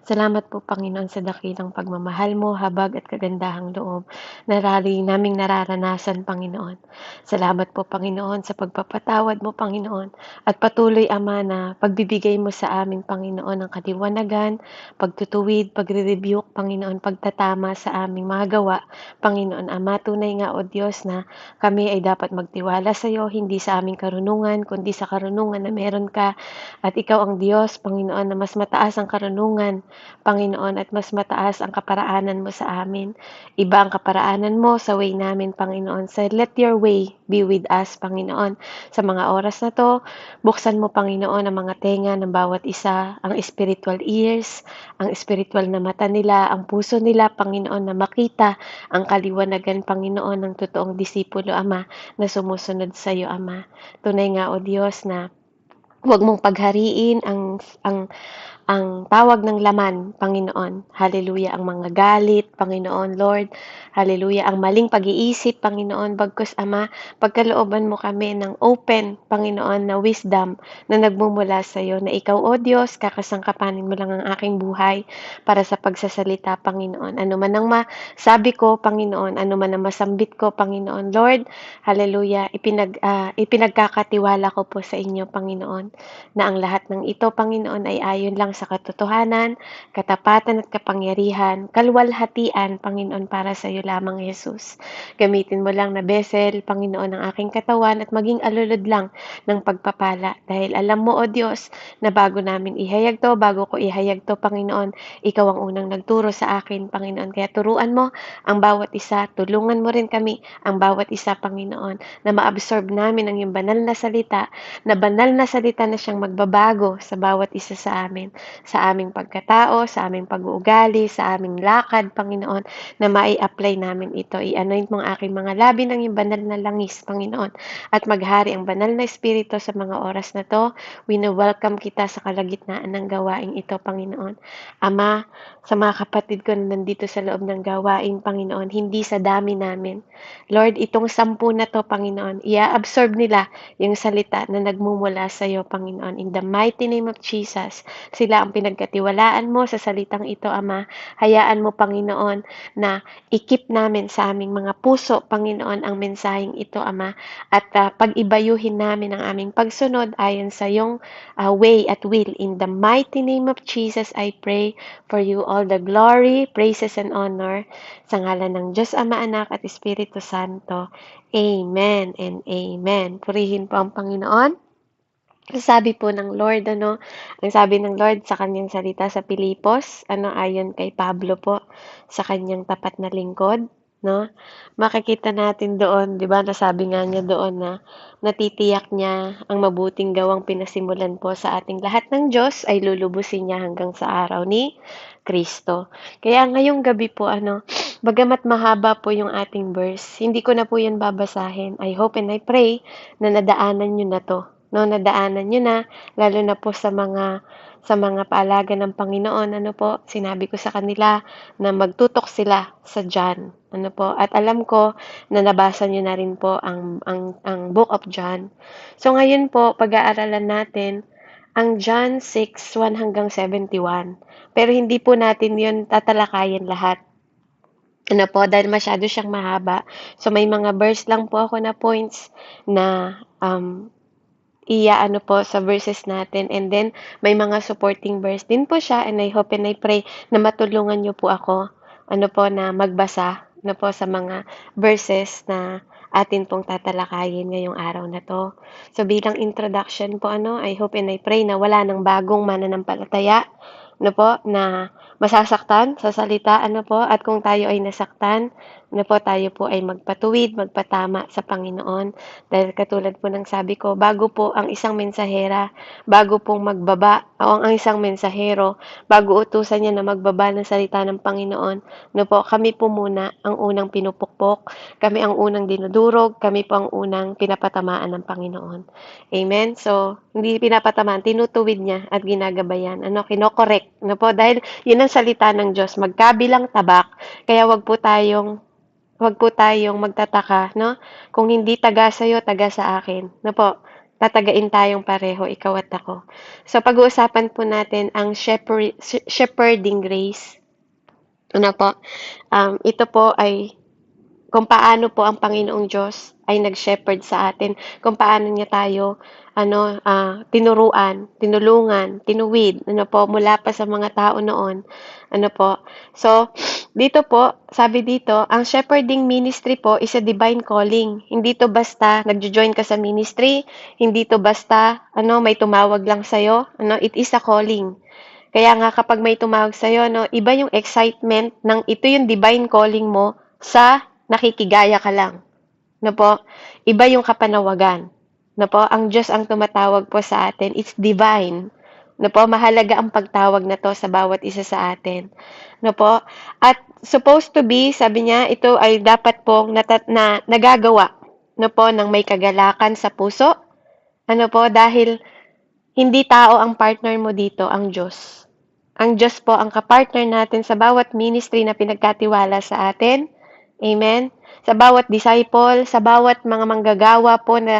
Salamat po, Panginoon, sa dakilang pagmamahal mo, habag at kagandahang loob na naming nararanasan, Panginoon. Salamat po, Panginoon, sa pagpapatawad mo, Panginoon, at patuloy, Ama, na pagbibigay mo sa amin, Panginoon, ng kaliwanagan, pagtutuwid, pagre-rebuke, Panginoon, pagtatama sa aming mga gawa. Panginoon Ama, tunay nga, O Diyos, na kami ay dapat magtiwala sa iyo, hindi sa aming karunungan, kundi sa karunungan na meron ka. At ikaw ang Diyos, Panginoon, na mas mataas ang karunungan, Panginoon, at mas mataas ang kaparaanan mo sa amin. Iba ang kaparaanan mo sa way namin, Panginoon. So let your way be with us, Panginoon. Sa mga oras na to, buksan mo, Panginoon, ang mga tenga ng bawat isa, ang spiritual ears, ang spiritual na mata nila, ang puso nila, Panginoon, na makita ang kaliwanagan, Panginoon, ng totoong disipulo, Ama, na sumusunod sa iyo, Ama. Tunay nga, O Diyos, na huwag mong paghariin ang tawag ng laman, Panginoon. Hallelujah, ang mga galit, Panginoon, Lord. Hallelujah, ang maling pag-iisip, Panginoon. Bagkus, Ama, pagkalooban mo kami ng open, Panginoon, na wisdom na nagmumula sa iyo, na ikaw, O Diyos, kakasangkapanin mo lang ang aking buhay para sa pagsasalita, Panginoon. Ano man ang masabi ko, Panginoon, ano man ang masambit ko, Panginoon, Lord, hallelujah, ipinagkakatiwala ko po sa inyo, Panginoon, na ang lahat ng ito, Panginoon, ay ayon lang sa katotohanan, katapatan at kapangyarihan, kalwalhatian, Panginoon, para sa iyo lamang, Jesus. Gamitin mo lang na vessel, Panginoon, ng aking katawan at maging alulod lang ng pagpapala. Dahil alam mo, O Diyos, na bago namin ihayag to, bago ko ihayag to, Panginoon, ikaw ang unang nagturo sa akin, Panginoon. Kaya turuan mo ang bawat isa, tulungan mo rin kami, ang bawat isa, Panginoon, na ma-absorb namin ang iyong banal na salita na siyang magbabago sa bawat isa sa amin, sa aming pagkatao, sa aming pag-uugali, sa aming lakad, Panginoon, na mai-apply namin ito. I-anoint mo ang aking mga labi ng iyong banal na langis, Panginoon, at maghari ang banal na espiritu sa mga oras na to. Wino-welcome kita sa kalagitnaan ng gawain ito, Panginoon. Ama, sa mga kapatid ko na nandito sa loob ng gawain, Panginoon, hindi sa dami namin. Lord, itong 10 na to, Panginoon, i-absorb nila yung salita na nagmumula sa iyo, Panginoon. In the mighty name of Jesus, sila ang pinagkatiwalaan mo sa salitang ito, Ama. Hayaan mo, Panginoon, na ikip namin sa aming mga puso, Panginoon, ang mensaheng ito, Ama. At pag-ibayuhin namin ang aming pagsunod ayon sa iyong way at will. In the mighty name of Jesus, I pray for you all the glory, praises, and honor. Sa ngalan ng Diyos, Ama, Anak, at Espiritu Santo. Amen and amen. Purihin po ang Panginoon. Sabi po ng Lord, ang sabi ng Lord sa kanyang salita sa Pilipos, ayon kay Pablo po, sa kanyang tapat na lingkod, no? Makikita natin doon, 'di ba, nasabi nga niya doon na natitiyak niya ang mabuting gawang pinasimulan po sa ating lahat ng Diyos ay lulubusin niya hanggang sa araw ni Kristo. Kaya ngayong gabi po, bagamat mahaba po yung ating verse, hindi ko na po yan babasahin. I hope and I pray na nadaanan nyo na to. No, nadaanan nyo na, lalo na po sa mga paalaga ng Panginoon, sinabi ko sa kanila na magtutok sila sa John, at alam ko na nabasa nyo na rin po ang Book of John. So ngayon po, pag-aaralan natin ang John 6:1 hanggang 71. Pero hindi po natin yun tatalakayin lahat. Dahil masyado siyang mahaba. So may mga verse lang po ako na points na po sa verses natin, and then may mga supporting verse din po siya, and I hope and I pray na matulungan niyo po ako na magbasa po sa mga verses na atin pong tatalakayin ngayong araw na to. So bilang introduction po, I hope and I pray na wala nang bagong mananampalataya na masasaktan sa salita, at kung tayo ay nasaktan, tayo po ay magpatuwid, magpatama sa Panginoon. Dahil katulad po ng sabi ko, bago po ang isang mensahera, bago pong magbaba, o ang isang mensahero, bago utusan niya na magbaba ng salita ng Panginoon, kami po muna ang unang pinupukpok, kami ang unang dinudurog, kami po ang unang pinapatamaan ng Panginoon. Amen? So, hindi pinapatamaan, tinutuwid niya at ginagabayan, kinokorek, dahil yun ang salita ng Diyos, magkabilang tabak, kaya wag po tayong magtataka, kung hindi taga sa'yo, taga sa akin. tatagain tayong pareho, ikaw at ako. So, pag-uusapan po natin ang shepherding grace. Ano po? Ito po ay kung paano po ang Panginoong Diyos ay nag-shepherd sa atin, kung paano niya tayo tinuruan, tinulungan, tinuwid, ano po, mula pa sa mga tao noon. Ano po? So, dito po, sabi dito, ang shepherding ministry po is a divine calling. Hindi to basta nagjo-join ka sa ministry, hindi to basta may tumawag lang sa'yo, it is a calling. Kaya nga kapag may tumawag sa'yo, iba yung excitement ng ito yung divine calling mo sa nakikigaya ka lang. No po? Iba yung kapanawagan. No po? Ang Diyos ang tumatawag po sa atin. It's divine. No po? Mahalaga ang pagtawag na to sa bawat isa sa atin. No po? At supposed to be, sabi niya, ito ay dapat pong nagagawa no po, ng may kagalakan sa puso. Ano po? Dahil hindi tao ang partner mo dito, ang Diyos. Ang Diyos po ang kapartner natin sa bawat ministry na pinagkatiwala sa atin. Amen? Sa bawat disciple, sa bawat mga manggagawa po na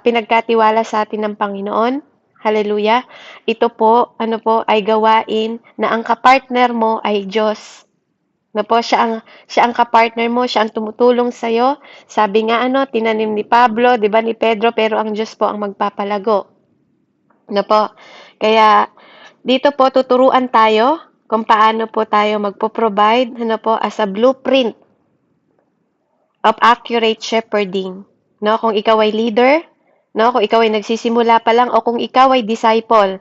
pinagkatiwala sa atin ng Panginoon. Hallelujah. Ito po, ay gawain na ang kapartner mo ay Diyos. Na po, siya ang kapartner mo, siya ang tumutulong sa'yo. Sabi nga, tinanim ni Pablo, di ba, ni Pedro, pero ang Diyos po ang magpapalago. Na po. Kaya, dito po tuturuan tayo kung paano po tayo magpo-provide as a blueprint of accurate shepherding. No, kung ikaw ay leader, kung ikaw ay nagsisimula pa lang o kung ikaw ay disciple,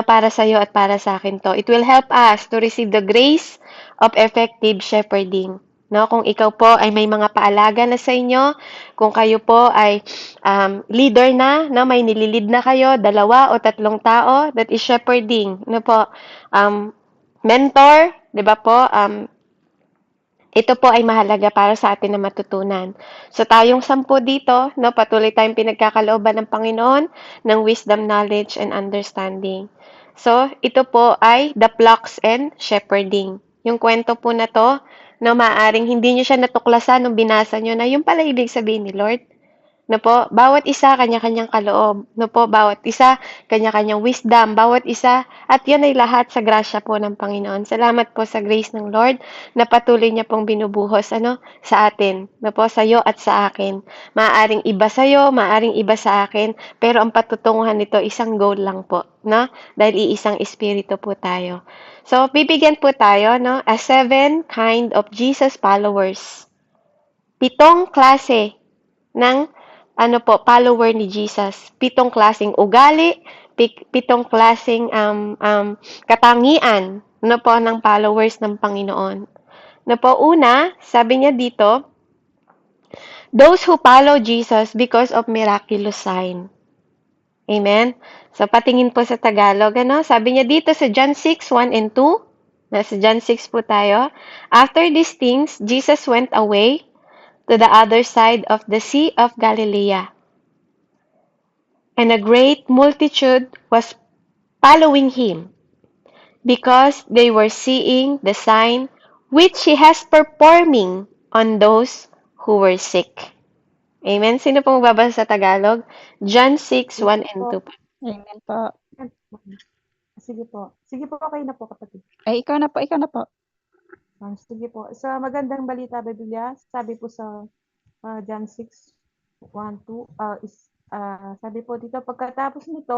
para sa iyo at para sa akin to. It will help us to receive the grace of effective shepherding. No, kung ikaw po ay may mga paalaga na sa inyo, kung kayo po ay leader na, may nililid na kayo, 2 o 3 tao, that is shepherding. Po, mentor, 'di ba po? Ito po ay mahalaga para sa atin na matutunan. So tayong 10 dito, patuloy tayong pinagkakalooban ng Panginoon ng wisdom, knowledge, and understanding. So, ito po ay the flocks and shepherding. Yung kwento po na to, maaring hindi nyo siya natuklasan nung binasa nyo na yung pala ibig sabihin ni Lord. Bawat isa kanya-kanyang kaloob. Bawat isa kanya-kanyang wisdom. Bawat isa, at yan ay lahat sa grasya po ng Panginoon. Salamat po sa grace ng Lord na patuloy niya pong binubuhos sa atin. Sa iyo at sa akin. Maaaring iba sa iyo, maaaring iba sa akin, pero ang patutunguhan nito isang goal lang po. Dahil iisang espiritu po tayo. So, bibigyan po tayo a 7 kind of Jesus followers. 7 klase ng follower ni Jesus. 7 klaseng ugali, 7 klaseng katangian ng followers ng Panginoon. Una, sabi niya dito, those who follow Jesus because of miraculous sign. Amen? So, patingin po sa Tagalog, sabi niya dito sa John 6:1 and 2, nasa John 6 po tayo, after these things, Jesus went away to the other side of the Sea of Galilee. And a great multitude was following him, because they were seeing the sign which he has performing on those who were sick. Amen? Sino pong magbabasa sa Tagalog? John 6:1 and 2. Amen po. Sige po. Sige po, okay na po, kapatid. Ay, ikaw na po. Sige po. Sa magandang balita Biblia, sabi po sa John 6:1-2, sabi po dito, pagkatapos nito,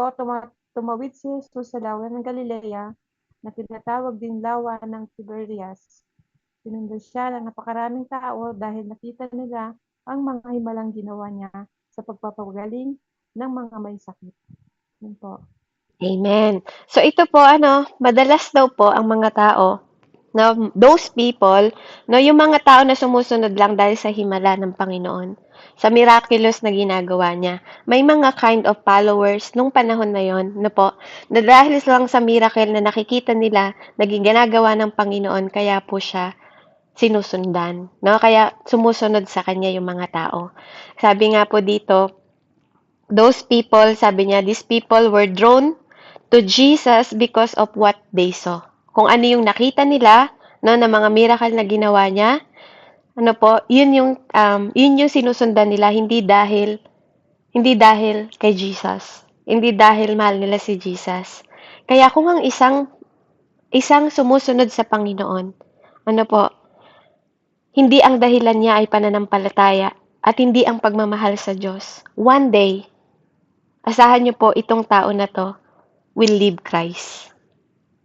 tumawid si Jesus sa lawa ng Galilea, na tinatawag din lawa ng Tiberias. Sinundo siya ng napakaraming tao dahil nakita nila ang mga himalang ginawa niya sa pagpapagaling ng mga may sakit. Yun po. Amen. So ito po madalas daw po ang mga tao, those people, yung mga tao na sumusunod lang dahil sa himala ng Panginoon, sa miraculous na ginagawa niya. May mga kind of followers nung panahon na yon, na dahil lang sa miracle na nakikita nila naging ginagawa ng Panginoon, kaya po siya sinusundan, Kaya sumusunod sa kanya yung mga tao. Sabi nga po dito, those people, sabi niya, these people were drawn to Jesus because of what they saw. Kung ano yung nakita nila, na mga miracle na ginawa niya, yun yung sinusundan nila, hindi dahil Hindi dahil kay Jesus. Hindi dahil mahal nila si Jesus. Kaya kung ang isang sumusunod sa Panginoon, ano po, hindi ang dahilan niya ay pananampalataya at hindi ang pagmamahal sa Diyos. One day, asahan niyo po itong tao na 'to will leave Christ.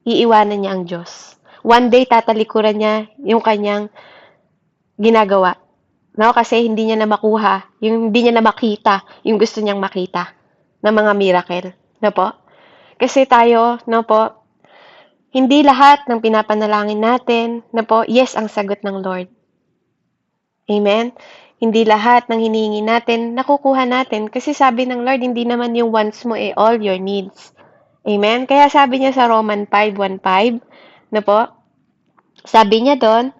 Iiwanan niya ang Diyos. One day tatalikuran niya yung kanyang ginagawa, 'no, kasi hindi niya na makuha, yung hindi niya na makita yung gusto niyang makita na mga miracle, 'no po? Kasi tayo, 'no po, hindi lahat ng pinapanalangin natin, 'no po, yes ang sagot ng Lord. Amen? Hindi lahat ng hinihingi natin, nakukuha natin. Kasi sabi ng Lord, hindi naman yung wants mo all your needs. Amen? Kaya sabi niya sa Roman 5:15, na po, sabi niya doon,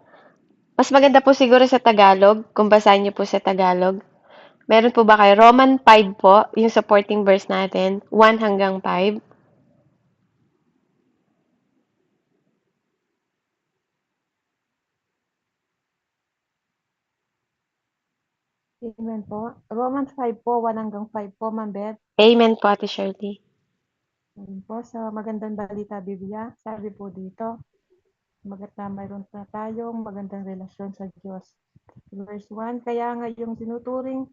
mas maganda po siguro sa Tagalog, kung basahin niyo po sa Tagalog. Meron po ba kayo? Roman 5 po, yung supporting verse natin, 1 hanggang 5. Amen po. Romans 5 po, 1 hanggang 5 po, Ma'am Beth. Amen po, Ate Shirley. Amen po, sa magandang balita Biblia, sabi po dito, mayroon na tayong magandang relasyon sa Diyos. Verse 1, kaya nga yung tinuturing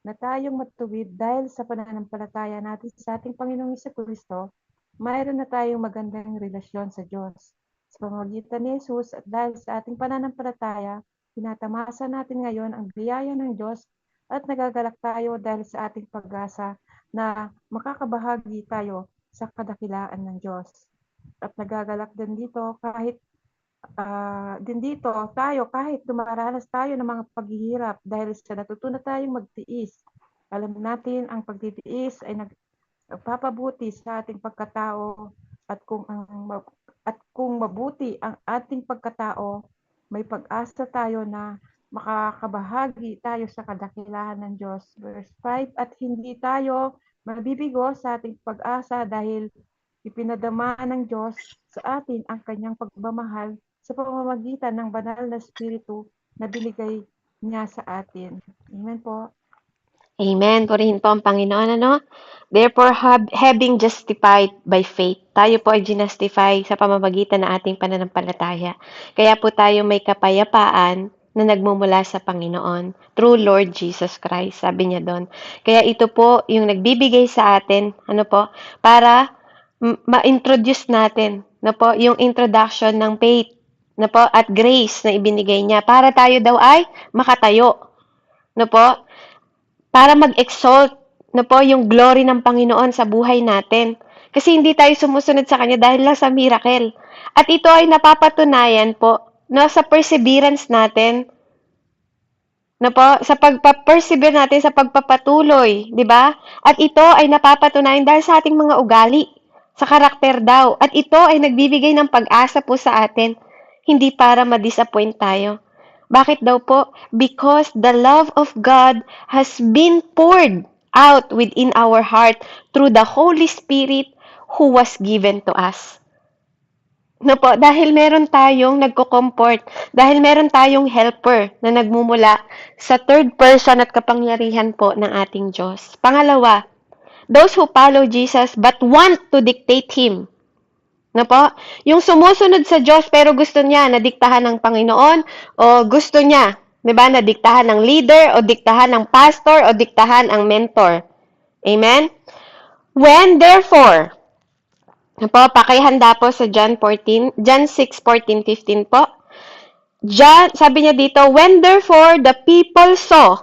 na tayong matuwid dahil sa pananampalataya natin sa ating Panginoong Jesucristo, mayroon na tayong magandang relasyon sa Diyos. Sa pamamagitan ni Jesus at dahil sa ating pananampalataya, tinatamasa natin ngayon ang biyaya ng Diyos at nagagalak tayo dahil sa ating pag-asa na makakabahagi tayo sa kadakilaan ng Diyos. At nagagalak din dito kahit dumaranas tayo ng mga paghihirap dahil sa natutunan tayong magtiis. Alam natin ang pagtitiis ay nagpapabuti sa ating pagkatao at kung mabuti ang ating pagkatao, may pag-asa tayo na makakabahagi tayo sa kadakilahan ng Diyos. Verse 5, at hindi tayo mabibigo sa ating pag-asa dahil ipinadama ng Diyos sa atin ang kanyang pagmamahal sa pamamagitan ng banal na Espiritu na binigay niya sa atin. Amen po. Amen. Purihin po ang Panginoon, ano? Therefore, having justified by faith, tayo po ay ginustify sa pamamagitan ng ating pananampalataya. Kaya po tayo may kapayapaan na nagmumula sa Panginoon through Lord Jesus Christ, sabi niya doon. Kaya ito po yung nagbibigay sa atin, ano po, para ma-introduce natin, no po, yung introduction ng faith, no po, at grace na ibinigay niya para tayo daw ay makatayo, no po, para mag-exalt na po yung glory ng Panginoon sa buhay natin. Kasi hindi tayo sumusunod sa Kanya dahil lang sa miracle. At ito ay napapatunayan po no, sa perseverance natin, no po, sa pagpa-persevere natin sa pagpapatuloy, di ba? At ito ay napapatunayan dahil sa ating mga ugali, sa karakter daw. At ito ay nagbibigay ng pag-asa po sa atin, hindi para ma-disappoint tayo. Bakit daw po? Because the love of God has been poured out within our heart through the Holy Spirit who was given to us. No po, dahil meron tayong nagko-comfort, dahil meron tayong helper na nagmumula sa third person at kapangyarihan po ng ating Diyos. Pangalawa, those who follow Jesus but want to dictate Him. No po? Yung sumusunod sa Diyos pero gusto niya na diktahan ng Panginoon o gusto niya, 'di ba, na diktahan ng leader o diktahan ng pastor o diktahan ang mentor. Amen? When therefore, ano po, pakihanda po sa John 6:14-15 po. Sabi niya dito, when therefore the people saw,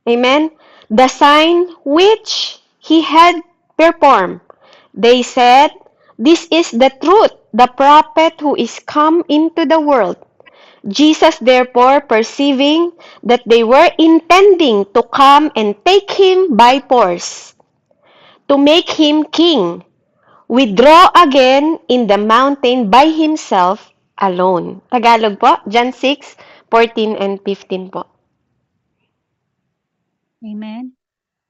amen, the sign which he had performed, they said, this is the truth, the prophet who is come into the world. Jesus therefore, perceiving that they were intending to come and take him by force, to make him king, withdraw again in the mountain by himself alone. Tagalog po, John 6:14 and 15 po. Amen.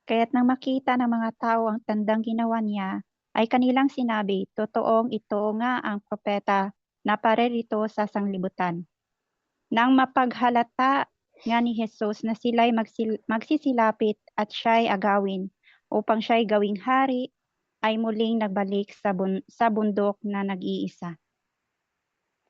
Kaya't nang makita ng mga tao ang tandang ginawa niya, ay kanilang sinabi, totoong ito nga ang propeta na paririto sa sanglibutan. Nang mapaghalata nga ni Jesus na sila'y magsisilapit at siya'y agawin, upang siya'y gawing hari, ay muling nagbalik sa bundok na nag-iisa.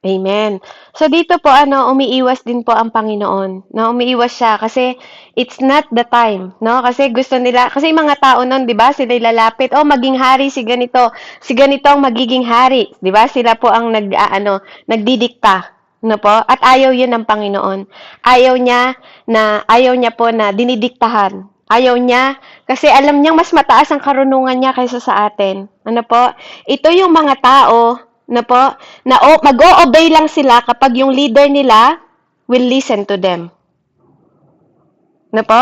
Amen. So dito po umiiwas din po ang Panginoon. No, umiiwas siya kasi it's not the time, no? Kasi gusto nila kasi yung mga tao noon, 'di ba? Sila lalapit, "Oh, maging hari si ganito. Si ganito ang magiging hari." 'Di ba? Sila po ang nagdidikta, no po? At ayaw 'yun ng Panginoon. Ayaw niya po na dinidiktahan. Ayaw niya kasi alam niyang mas mataas ang karunungan niya kaysa sa atin. Ano po? Ito yung mga tao na mag-o-obey lang sila kapag yung leader nila will listen to them. Po?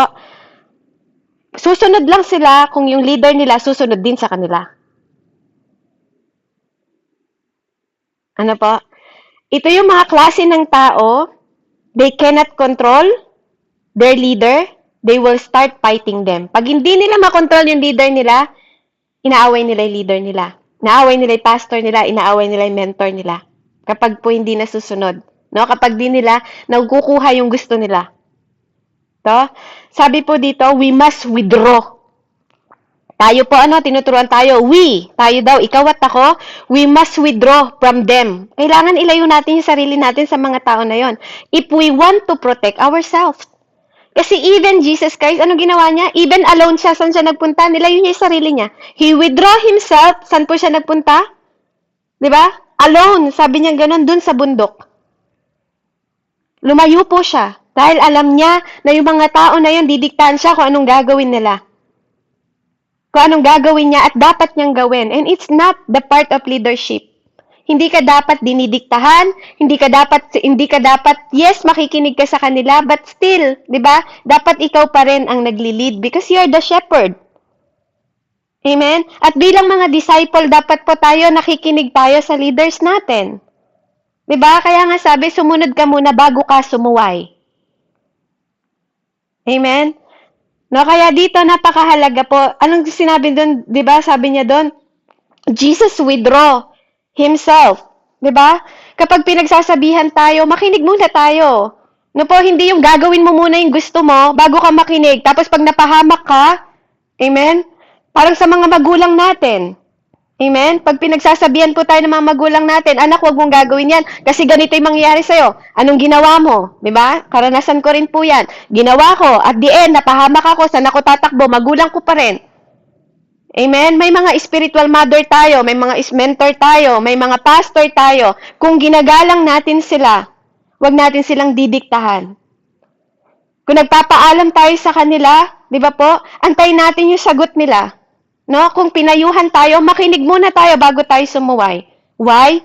Susunod lang sila kung yung leader nila susunod din sa kanila. Ano po? Ito yung mga klase ng tao, they cannot control their leader, they will start fighting them. Pag hindi nila makontrol yung leader nila, inaaway nila yung leader nila. Inaaway nila yung pastor nila, inaaway nila yung mentor nila. Kapag po hindi nasusunod. No? Kapag di nila nakukuha yung gusto nila. To? Sabi po dito, we must withdraw. Tayo po tinuturuan tayo. Tayo daw, ikaw at ako, we must withdraw from them. Kailangan ilayo natin yung sarili natin sa mga tao na yon. If we want to protect ourselves. Kasi even Jesus Christ, anong ginawa niya? Even alone siya, saan siya nagpunta? Nilayo niya yung sarili niya. He withdraw himself, saan po siya nagpunta? Diba? Alone, sabi niya ganun, dun sa bundok. Lumayo po siya. Dahil alam niya na yung mga tao na yun, didiktahan siya kung anong gagawin nila. Kung anong gagawin niya at dapat niyang gawin. And it's not the part of leadership. Hindi ka dapat dinidiktahan, hindi ka dapat, yes, makikinig ka sa kanila, but still, di ba, dapat ikaw pa rin ang nagli-lead because you're the shepherd. Amen? At bilang mga disciple, dapat po tayo, nakikinig tayo sa leaders natin. Di ba? Kaya nga sabi, sumunod ka muna bago ka sumuway. Amen? No, kaya dito, napakahalaga po. Anong sinabi doon, di ba, sabi niya doon, Jesus withdraw himself, 'di ba? Kapag pinagsasabihan tayo, makinig muna tayo. No po, hindi yung gagawin mo muna yung gusto mo bago ka makinig. Tapos pag napahamak ka, amen? Parang sa mga magulang natin. Amen? Pag pinagsasabihan po tayo ng mga magulang natin, anak, huwag mong gagawin yan kasi ganito yung mangyayari sa'yo. Anong ginawa mo? 'Di ba? Karanasan ko rin po yan. Ginawa ko, at the end, napahamak ako, saan ako tatakbo? Magulang ko pa rin. Amen? May mga spiritual mother tayo, may mga mentor tayo, may mga pastor tayo. Kung ginagalang natin sila, huwag natin silang didiktahan. Kung nagpapaalam tayo sa kanila, di ba po, antayin natin yung sagot nila. No? Kung pinayuhan tayo, makinig muna tayo bago tayo sumuway. Why?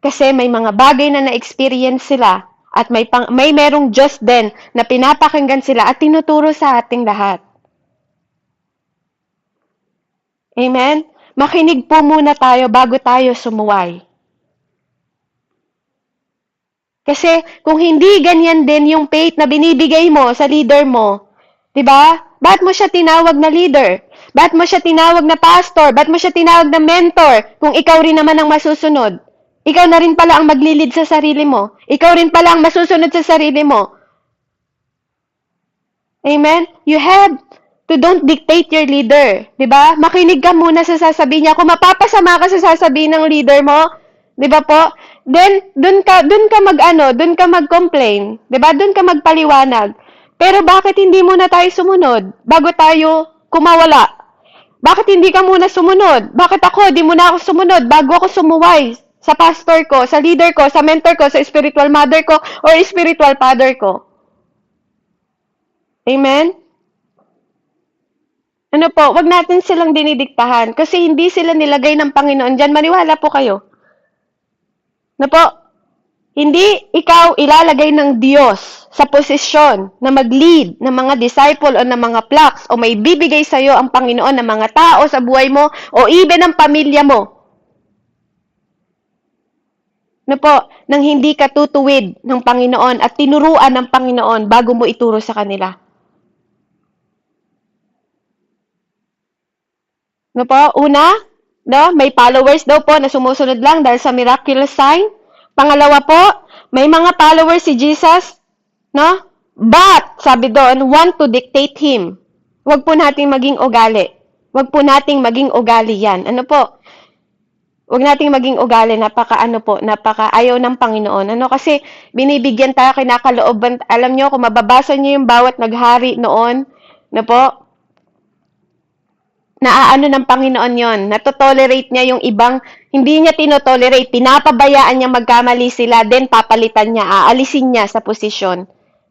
Kasi may mga bagay na na-experience sila at may merong Diyos din na pinapakinggan sila at tinuturo sa ating lahat. Amen? Makinig po muna tayo bago tayo sumuway. Kasi kung hindi ganyan din yung faith na binibigay mo sa leader mo, 'di ba? Bakit mo siya tinawag na leader? Bakit mo siya tinawag na pastor? Bakit mo siya tinawag na mentor kung ikaw rin naman ang masusunod? Ikaw na rin pala ang maglilid sa sarili mo. Ikaw rin pala ang masusunod sa sarili mo. Amen? You have to don't dictate your leader, 'di ba? Makinig ka muna sa sasabihin niya. Kung mapapasama ka sa sasabihin ng leader mo, 'di ba po? Then doon ka mag-complain, 'di ba? Doon ka magpaliwanag. Pero bakit hindi muna tayo sumunod bago tayo kumawala? Bakit hindi ka muna sumunod? Bakit ako di muna ako sumunod bago ako sumuway sa pastor ko, sa leader ko, sa mentor ko, sa spiritual mother ko or spiritual father ko? Amen? Ano po, wag natin silang dinidiktahan kasi hindi sila nilagay ng Panginoon dyan. Maniwala po kayo. Ano po, hindi ikaw ilalagay ng Diyos sa posisyon na mag-lead ng mga disciple o ng mga flocks o may bibigay sa iyo ang Panginoon ng mga tao sa buhay mo o even ang pamilya mo. Ano po, nang hindi ka tutuwid ng Panginoon at tinuruan ng Panginoon bago mo ituro sa kanila. No po, una, no, may followers daw po na sumusunod lang dahil sa miraculous sign. Pangalawa po, may mga followers si Jesus, no? But, sabi doon, want to dictate Him. Huwag po nating maging ugali. Huwag po nating maging ugali yan. Ano po? Huwag nating maging ugali, napaka ayaw ng Panginoon. Ano kasi binibigyan tayo, kinakalooban, alam nyo, kung mababasa nyo yung bawat naghari noon, na po, naaano ng Panginoon yon, natotolerate niya yung ibang, hindi niya tinotolerate, pinapabayaan niya magkamali sila, then papalitan niya, aalisin niya sa posisyon.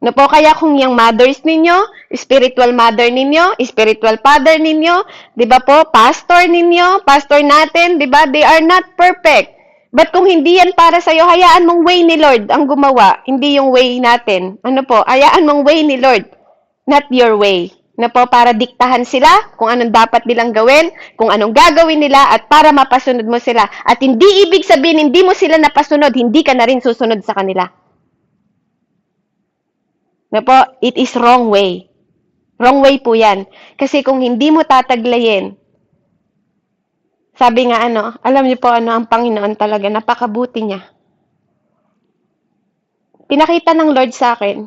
No po, kaya kung yung mothers ninyo, spiritual mother ninyo, spiritual father ninyo, di ba po, pastor ninyo, pastor natin, di ba, they are not perfect. But kung hindi yan para sa'yo, hayaan mong way ni Lord ang gumawa, hindi yung way natin. Ano po, hayaan mong way ni Lord, not your way. Na po, para diktahan sila kung anong dapat nilang gawin, kung anong gagawin nila, at para mapasunod mo sila. At hindi ibig sabihin, hindi mo sila napasunod, hindi ka na rin susunod sa kanila. Na po, it is wrong way. Wrong way po yan. Kasi kung hindi mo tataglayin, sabi nga alam niyo po ang Panginoon talaga, napakabuti niya. Pinakita ng Lord sa akin,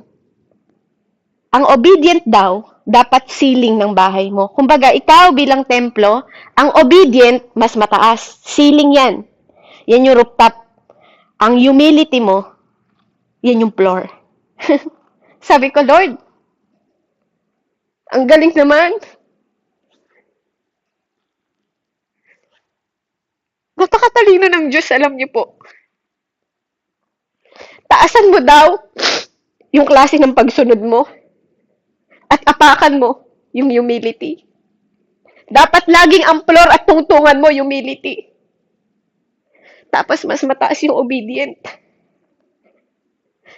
ang obedient daw, dapat ceiling ng bahay mo. Kumbaga, ikaw bilang templo, ang obedient, mas mataas. Ceiling yan. Yan yung rooftop. Ang humility mo, yan yung floor. Sabi ko, Lord, ang galing naman. Napakatalino ng Diyos, alam niyo po. Taasan mo daw yung klase ng pagsunod mo at apakan mo yung humility. Dapat laging ang floor at tungtungan mo humility. Tapos mas mataas yung obedient.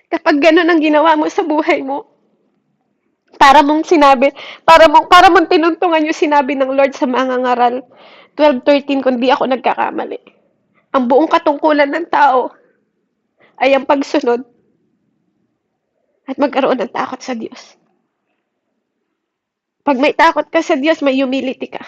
Kapag ganun ang ginawa mo sa buhay mo, para mong tinuntungan yung sinabi ng Lord sa mga ngaral 12:13 kung di ako nagkakamali. Ang buong katungkulan ng tao ay ang pagsunod at magkaroon ng takot sa Diyos. Pag may takot ka sa Diyos, may humility ka.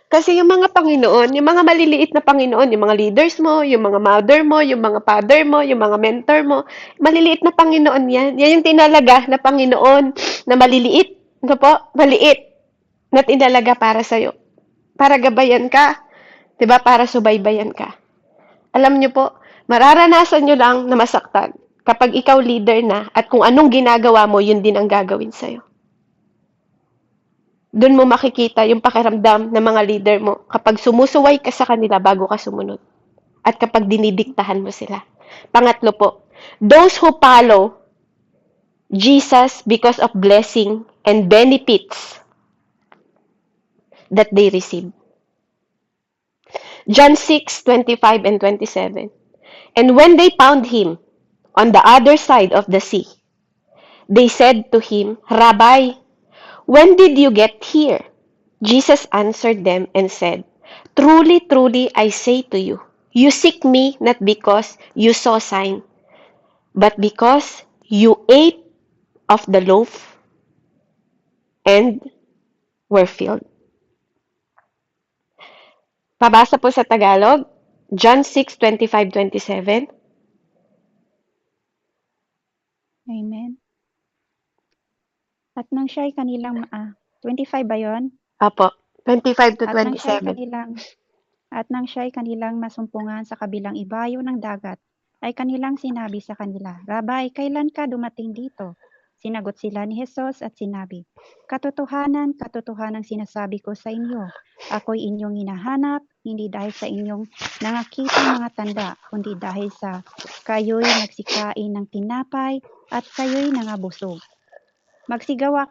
Kasi yung mga Panginoon, yung mga maliliit na Panginoon, yung mga leaders mo, yung mga mother mo, yung mga father mo, yung mga mentor mo, maliliit na Panginoon yan. Yan yung tinalaga na Panginoon na maliliit. Ano po? Maliit na tinalaga para sa'yo. Para gabayan ka. 'Di ba? Para subaybayan ka. Alam nyo po, mararanasan nyo lang na masaktan kapag ikaw leader na at kung anong ginagawa mo, yun din ang gagawin sa'yo. Doon mo makikita yung pakiramdam ng mga leader mo kapag sumusuway ka sa kanila bago ka sumunod. At kapag dinidiktahan mo sila. Pangatlo po, those who follow Jesus because of blessing and benefits that they receive. John 6:25 and 27. And when they found him on the other side of the sea, they said to him, Rabbi, when did you get here? Jesus answered them and said, Truly, truly, I say to you, you seek me not because you saw sign, but because you ate of the loaf and were filled. Pabasa po sa Tagalog, John 6:25-27. Amen. At nang siya'y kanilang, 25 ba yun? Apo, 25 to At nang siya'y 27. kanilang masumpungan sa kabilang ibayo ng dagat, ay kanilang sinabi sa kanila, Rabbi, kailan ka dumating dito? Sinagot sila ni Jesus at sinabi, Katotohanan, katotohanan sinasabi ko sa inyo, ako'y inyong hinahanap, hindi dahil sa inyong nangakitang mga tanda, kundi dahil sa kayo'y nagsikain ng tinapay at kayo'y nangabusog. Magsigawa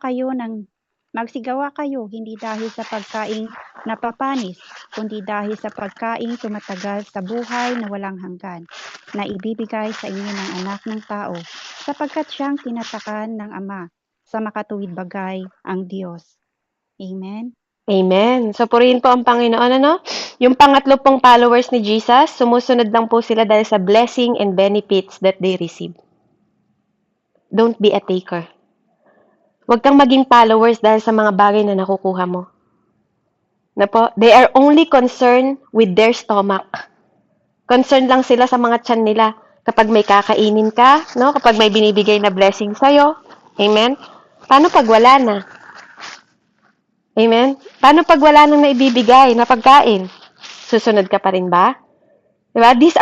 kayo hindi dahil sa pagkaing napapanis, kundi dahil sa pagkaing tumatagal sa buhay na walang hanggan, na ibibigay sa inyo ng anak ng tao, sapagkat siyang tinatakan ng Ama, sa makatuwid bagay ang Diyos. Amen. Amen. So, purihin po ang Panginoon, Yung pangatlo pong followers ni Jesus, sumusunod lang po sila dahil sa blessing and benefits that they receive. Don't be a taker. Huwag kang maging followers dahil sa mga bagay na nakukuha mo. Na po, they are only concerned with their stomach. Concerned lang sila sa mga tiyan nila. Kapag may kakainin ka, kapag may binibigay na blessing sa'yo. Amen? Paano pag wala na? Amen? Paano pag wala nang naibibigay na pagkain? Susunod ka pa rin ba? Diba? These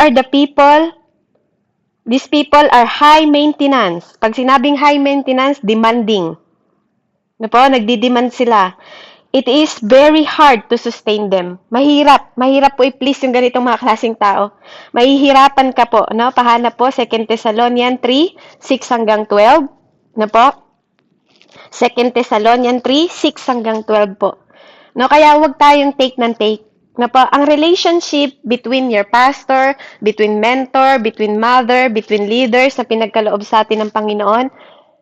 people are high maintenance. Pag sinabing high maintenance, demanding. Ano po? Nagdi-demand sila. It is very hard to sustain them. Mahirap. Mahirap po i-please yung ganitong mga klaseng tao. Mahihirapan ka po. No? Pahanap po, 2 Thessalonians 3, 6 hanggang 12. Ano po? 2 Thessalonians 3, 6 hanggang 12 po. No, kaya huwag tayong take ng take. Na po, ang relationship between your pastor, between mentor, between mother, between leaders na pinagkaloob sa atin ng Panginoon,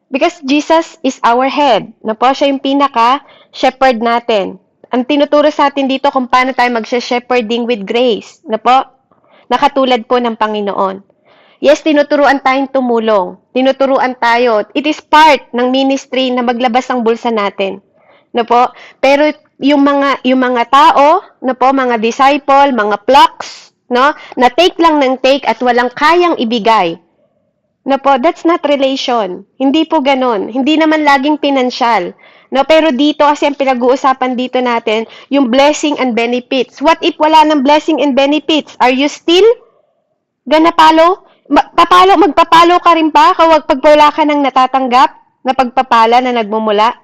because Jesus is our head. Na po, siya yung pinaka-shepherd natin. Ang tinuturo sa atin dito kung paano tayo mag-shepherding with grace. Na po, nakatulad po ng Panginoon. Yes, tinuturuan tayong tumulong. Tinuturuan tayo. It is part ng ministry na maglabas ang bulsa natin. No po? Pero yung mga tao, no po, mga disciple, mga flocks, no, na take lang ng take at walang kayang ibigay. No po, that's not relation. Hindi po ganun. Hindi naman laging pinansyal. No, pero dito kasi ang pinag-uusapan dito natin, yung blessing and benefits. What if wala ng blessing and benefits? Are you still gonna follow? Magpapalo ka rin ba kapag wala ka nang natatanggap na pagpapala na nagmumula?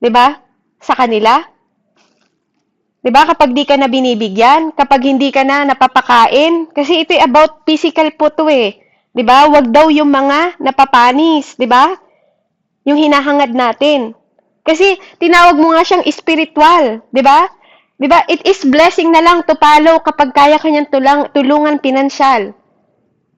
'Di ba? Sa kanila? 'Di ba kapag di ka na binibigyan, kapag hindi ka na napapakain, kasi ito about physical po to eh. 'Di ba? Wag daw yung mga napapanis, 'di ba? Yung hinahangad natin. Kasi tinawag mo nga siyang spiritual, 'di ba? 'Di ba? It is blessing na lang to follow kapag kaya kanyang tulungan pinansyal.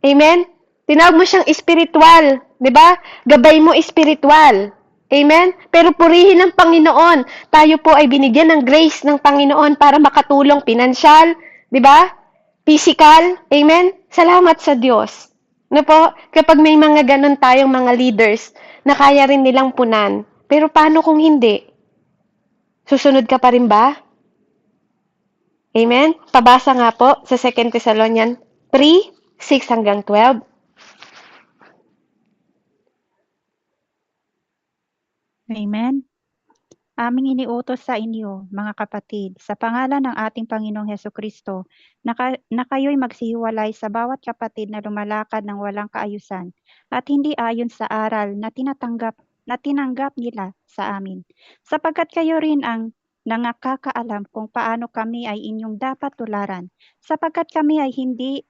Amen? Tinawag mo siyang spiritual, 'di ba? Gabay mo spiritual. Amen? Pero purihin ng Panginoon. Tayo po ay binigyan ng grace ng Panginoon para makatulong pinansyal, 'di ba? Physical. Amen? Salamat sa Diyos. No po? Kapag may mga ganun tayong mga leaders na kaya rin nilang punan. Pero paano kung hindi? Susunod ka pa rin ba? Amen? Pabasa nga po sa 2 Thessalonians 3, 6 hanggang 12. Amen. Aming iniutos sa inyo, mga kapatid, sa pangalan ng ating Panginoong Hesukristo, na kayo'y magsihiwalay sa bawat kapatid na lumalakad ng walang kaayusan at hindi ayon sa aral na tinanggap nila sa amin. Sapagkat kayo rin ang nangakakaalam kung paano kami ay inyong dapat tularan, sapagkat kami ay hindi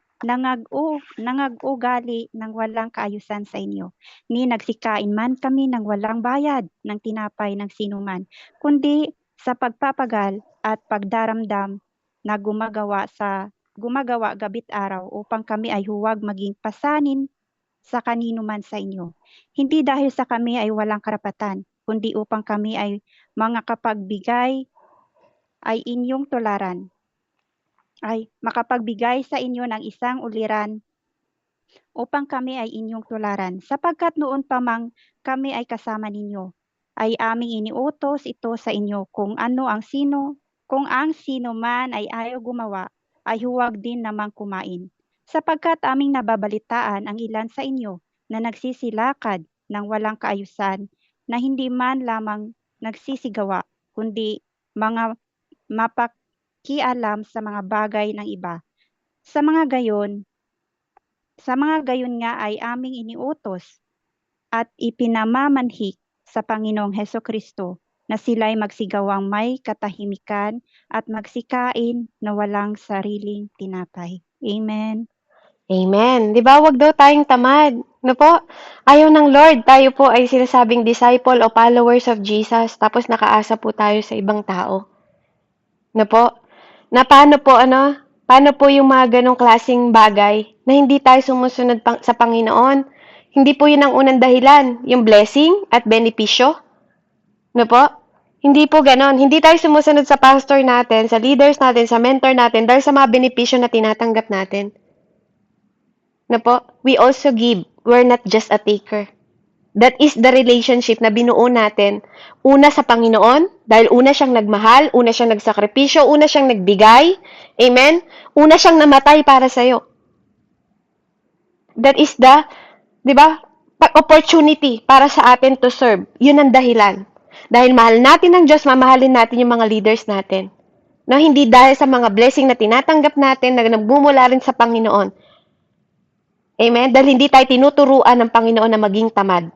nangag-ugali ng walang kaayusan sa inyo, ni nagsikain man kami ng walang bayad ng tinapay ng sinuman, kundi sa pagpapagal at pagdaramdam na gumagawa gabit araw upang kami ay huwag maging pasanin sa kanino man sa inyo. Hindi dahil sa kami ay walang karapatan, kundi upang kami ay mga kapagbigay ay inyong tularan, ay makapagbigay sa inyo ng isang uliran upang kami ay inyong tularan. Sapagkat noon pa mang kami ay kasama ninyo, ay aming iniutos ito sa inyo kung ang sino man ay ayaw gumawa, ay huwag din namang kumain. Sapagkat aming nababalitaan ang ilan sa inyo na nagsisilakad ng walang kaayusan, na hindi man lamang nagsisigawa, kundi mga mapakialam sa mga bagay ng iba. Sa mga gayon nga ay aming iniutos at ipinamamanhik sa Panginoong Hesukristo na sila'y magsigawang may katahimikan at magsikain na walang sariling tinapay. Amen. Amen. Di ba, wag daw tayong tamad. No po? Ayaw ng Lord, tayo po ay sinasabing disciple o followers of Jesus, tapos nakaasa po tayo sa ibang tao. No po? Na paano po yung mga ganong klaseng bagay na hindi tayo sumusunod sa Panginoon? Hindi po yun ang unang dahilan, yung blessing at benepisyo. No po? Hindi po ganon. Hindi tayo sumusunod sa pastor natin, sa leaders natin, sa mentor natin, dahil sa mga benepisyo na tinatanggap natin. No po? We also give. We're not just a taker. That is the relationship na binuo natin. Una sa Panginoon, dahil una siyang nagmahal, una siyang nagsakripisyo, una siyang nagbigay. Amen? Una siyang namatay para sa'yo. That is di ba? opportunity para sa atin to serve. Yun ang dahilan. Dahil mahal natin ang Diyos, mamahalin natin yung mga leaders natin. No, hindi dahil sa mga blessing na tinatanggap natin na nagmumula rin sa Panginoon. Amen? Dahil hindi tayo tinuturuan ng Panginoon na maging tamad.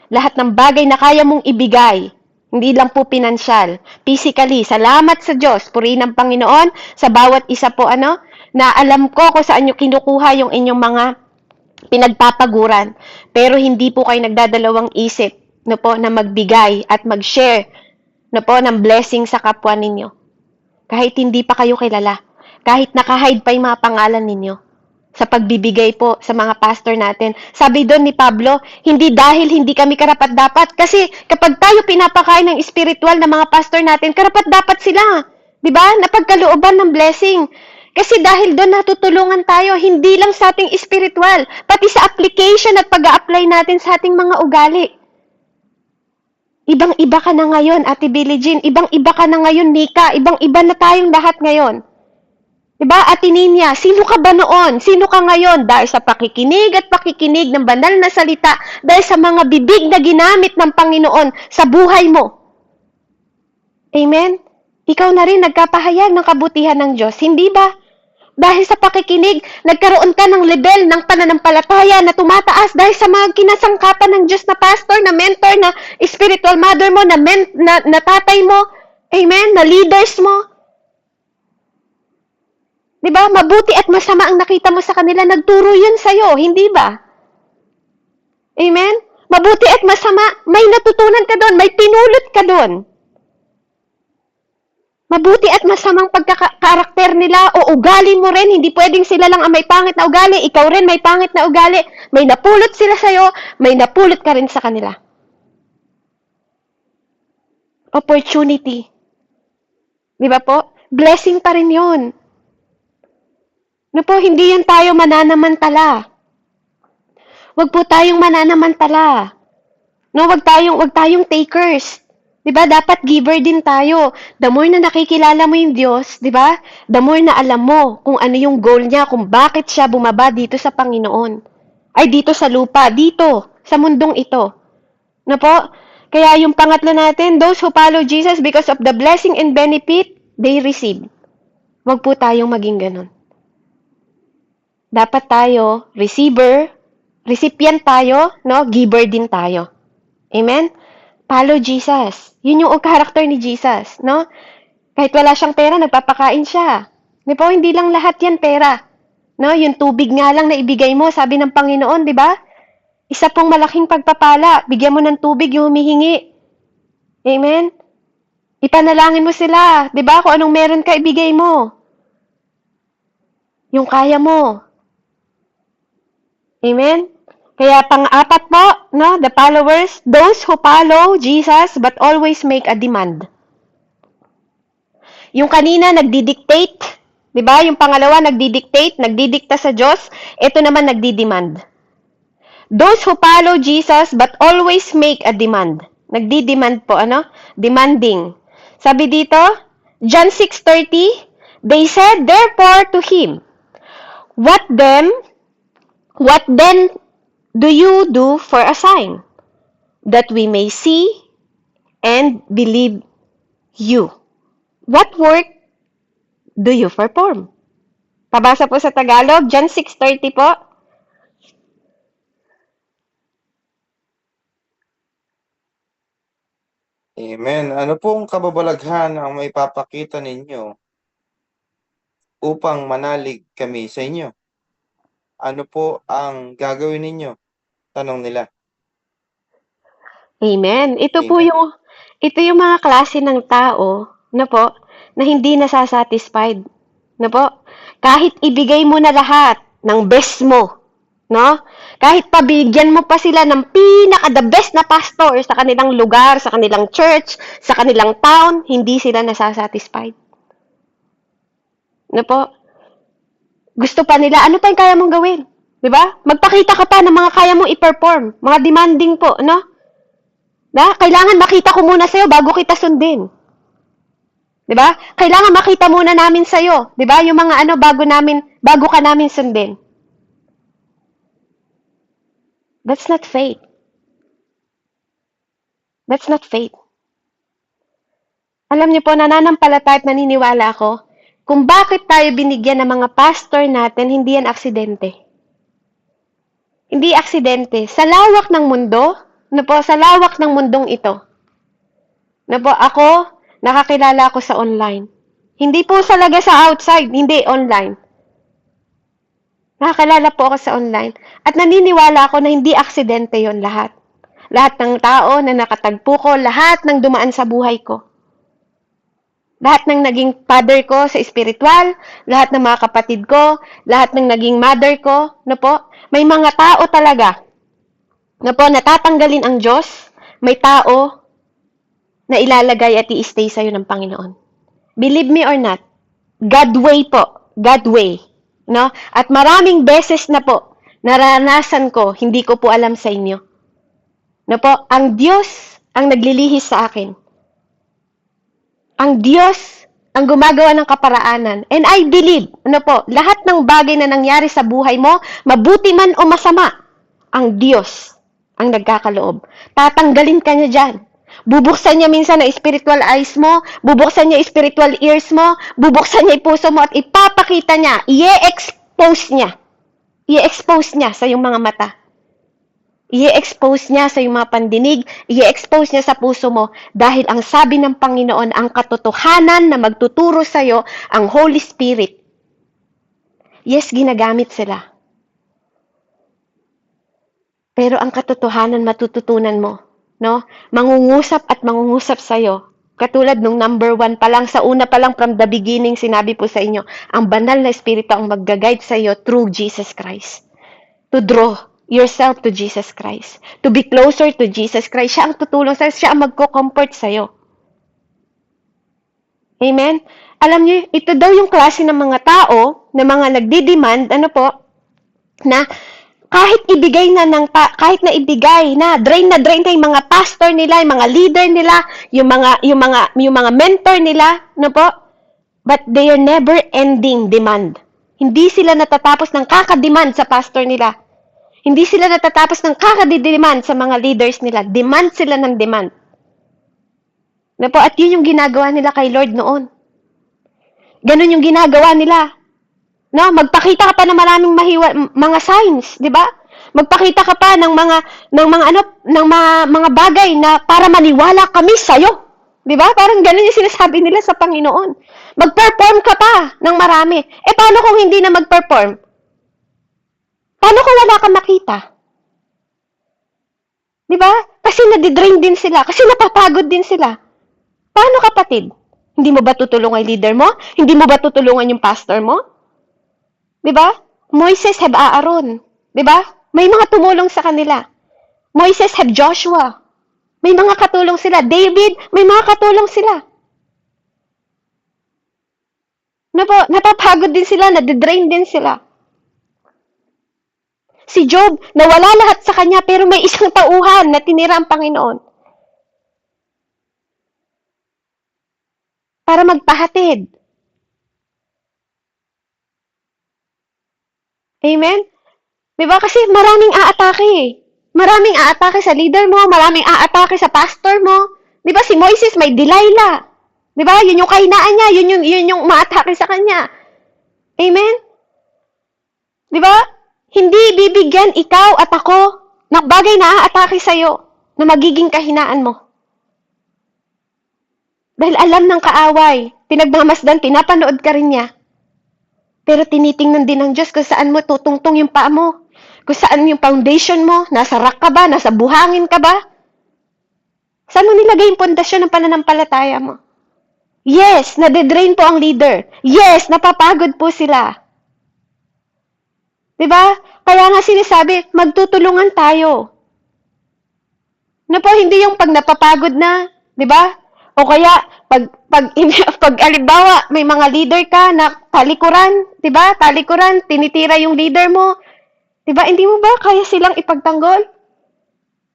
Lahat ng bagay na kaya mong ibigay, hindi lang po pinansyal, physically, salamat sa Diyos, purihin ang Panginoon sa bawat isa po, na alam ko kung saan nyo kinukuha yung inyong mga pinagpapaguran. Pero hindi po kayo nagdadalawang isip na magbigay at mag-share ng blessing sa kapwa ninyo. Kahit hindi pa kayo kilala. Kahit nakahide pa yung mga pangalan ninyo sa pagbibigay po sa mga pastor natin. Sabi doon ni Pablo, hindi dahil hindi kami karapat-dapat. Kasi kapag tayo pinapakain ng spiritual na mga pastor natin, karapat-dapat sila. Diba? Napagkalooban ng blessing. Kasi dahil doon natutulungan tayo, hindi lang sa ating spiritual, pati sa application at pag-a-apply natin sa ating mga ugali. Ibang-iba ka na ngayon, Ate Billie Jean. Ibang-iba ka na ngayon, Nika. Ibang-iba na tayong lahat ngayon. Diba, Ate Ninya? Sino ka ba noon? Sino ka ngayon? Dahil sa pakikinig at pakikinig ng banal na salita, dahil sa mga bibig na ginamit ng Panginoon sa buhay mo. Amen? Ikaw na rin nagkapahayag ng kabutihan ng Diyos. Hindi ba? Dahil sa pakikinig, nagkaroon ka ng level ng pananampalataya na tumataas dahil sa mga kinasangkapan ng Diyos na pastor, na mentor, na spiritual mother mo, na tatay mo, amen, na leaders mo. Diba? Mabuti at masama ang nakita mo sa kanila, nagturo yun sa'yo, hindi ba? Amen? Mabuti at masama, may natutunan ka doon, may pinulot ka doon. Mabuti at masamang pagkakarakter nila o ugali mo rin, hindi pwedeng sila lang ang may pangit na ugali, ikaw rin may pangit na ugali, may napulot sila sa'yo, may napulot ka rin sa kanila. Opportunity. Di ba po? Blessing pa rin yun. No po, hindi yan tayo mananamantala. Wag po tayong mananamantala. No, wag tayong takers. 'Di ba? Dapat giver din tayo. The more na nakikilala mo yung Diyos, 'di ba? The more na alam mo kung ano yung goal niya, kung bakit siya bumaba dito sa Panginoon. Ay dito sa lupa, dito sa mundong ito. No po? Kaya yung pangatlo natin, those who follow Jesus because of the blessing and benefit they receive. Wag po tayong maging ganun. Dapat tayo recipient tayo, no? Giver din tayo. Amen? Follow Jesus. Yun yung character ni Jesus, no? Kahit wala siyang pera, nagpapakain siya. Di po, hindi lang lahat yan pera. No? Yung tubig nga lang na ibigay mo, sabi ng Panginoon, di ba? Isa pong malaking pagpapala. Bigyan mo ng tubig yung humihingi. Amen? Ipanalangin mo sila. Di ba? Kung anong meron ka, ibigay mo. Yung kaya mo. Amen? Kaya pang-apat po, no, the followers, those who follow Jesus but always make a demand. Yung kanina nagdi-dictate, 'di ba? Yung pangalawa nagdidikta sa Diyos, ito naman nagdi-demand. Those who follow Jesus but always make a demand. Nagdi-demand po, demanding. Sabi dito, John 6:30, they said therefore to him, What then do you do for a sign, that we may see and believe you? What work do you perform? Pabasa po sa Tagalog, John 6:30 po. Amen. Ano pong kababalaghan ang may papakita ninyo upang manalig kami sa inyo? Ano po ang gagawin ninyo? Tanong nila. Amen. Ito Amen. yung mga klase ng tao, na hindi nasasatisfied. Kahit ibigay mo na lahat ng best mo, no? Kahit pabigyan mo pa sila ng pinaka-the best na pastor sa kanilang lugar, sa kanilang church, sa kanilang town, hindi sila nasasatisfied. Gusto pa nila, ano pa yung kaya mong gawin? Di ba? Magpakita ka pa ng mga kaya mong i-perform. Mga demanding po, no? Kailangan makita ko muna sa'yo bago kita sundin. Di ba? Kailangan makita muna namin sa'yo. Di ba? Yung mga bago ka namin sundin. That's not faith. That's not faith. Alam niyo po, nananampalataya at naniniwala ako, kung bakit tayo binigyan ng mga pastor natin, hindi yan aksidente. Hindi aksidente. Sa lawak ng mundo, sa lawak ng mundong ito, ako, nakakilala ako sa online. Hindi po talaga sa outside, hindi online. Nakakilala po ako sa online. At naniniwala ako na hindi aksidente yon lahat. Lahat ng tao na nakatagpo ko, lahat ng dumaan sa buhay ko. Lahat ng naging father ko sa espiritual, lahat ng mga kapatid ko, lahat ng naging mother ko, may mga tao talaga natatanggalin ang Diyos, may tao na ilalagay at i-stay sa'yo ng Panginoon. Believe me or not, God way po, God way. No? At maraming beses na po, naranasan ko, hindi ko po alam sa inyo. Ang Diyos ang naglilihis sa akin. Ang Diyos ang gumagawa ng kaparaanan. And I believe, lahat ng bagay na nangyari sa buhay mo, mabuti man o masama, ang Diyos ang nagkakaloob. Tatanggalin ka niya dyan. Bubuksan niya minsan ang spiritual eyes mo, bubuksan niya spiritual ears mo, bubuksan niya yung puso mo at ipapakita niya, i-expose niya sa iyong mga mata. I-expose niya sa iyong mga pandinig, i-expose niya sa puso mo dahil ang sabi ng Panginoon, ang katotohanan na magtuturo sa iyo, ang Holy Spirit. Yes, ginagamit sila. Pero ang katotohanan matututunan mo, mangungusap at mangungusap sa iyo. Katulad nung number 1 pa lang, sa una pa lang from the beginning, sinabi po sa inyo, ang banal na Espiritu ang mag-guide sa iyo through Jesus Christ. To draw yourself to Jesus Christ. To be closer to Jesus Christ. Siya ang tutulong sa'yo. Siya ang magko-comfort sa'yo. Amen? Alam niyo, ito daw yung klase ng mga tao, na mga nagdi-demand, na kahit ibigay na drain na yung mga pastor nila, yung mga leader nila, yung mga mentor nila, but they are never ending demand. Hindi sila natatapos ng kakademand sa pastor nila. Hindi sila natatapos ng kakademand sa mga leaders nila. Demand sila ng demand. At yun yung ginagawa nila kay Lord noon. Ganun yung ginagawa nila. Magpakita ka pa ng maraming mga signs, di ba? Magpakita ka pa ng mga bagay na para maniwala kami sa'yo. Di ba? Parang ganun yung sinasabi nila sa Panginoon. Mag-perform ka pa ng marami. Paano kung hindi na mag-perform? Paano kung wala kang makita? Di ba? Kasi nadidrain din sila. Kasi napapagod din sila. Paano kapatid? Hindi mo ba tutulungan yung leader mo? Hindi mo ba tutulungan yung pastor mo? Di ba? Moises have Aaron. Di ba? May mga tumulong sa kanila. Moises have Joshua. May mga katulong sila. David, may mga katulong sila. Napapagod din sila, nadidrain din sila. Si Job, nawala lahat sa kanya pero may isang tauhan na tinira ang Panginoon. Para magpahatid. Amen? Diba? Kasi maraming aatake. Maraming aatake sa leader mo, maraming aatake sa pastor mo. Diba? Si Moises may Delilah. Diba? Yun yung kahinaan niya, yun yung maatake sa kanya. Amen? Diba? Hindi bibigyan ikaw at ako ng bagay na aatake sa'yo na magiging kahinaan mo. Dahil alam ng kaaway, pinagmamasdan, pinapanood ka rin niya. Pero tinitingnan din ng Diyos kung saan mo tutungtong yung paa mo. Kung saan yung foundation mo, nasa rock ka ba, nasa buhangin ka ba? Saan mo nilagay yung pundasyon ng pananampalataya mo? Yes, nade-drain po ang leader. Yes, napapagod po sila. Diba? Kaya nga sinasabi, magtutulungan tayo. Hindi yung pag napapagod na, diba? O kaya, pag alimbawa, may mga leader ka na talikuran, diba? Talikuran, tinitira yung leader mo. Diba? Hindi mo ba kaya silang ipagtanggol?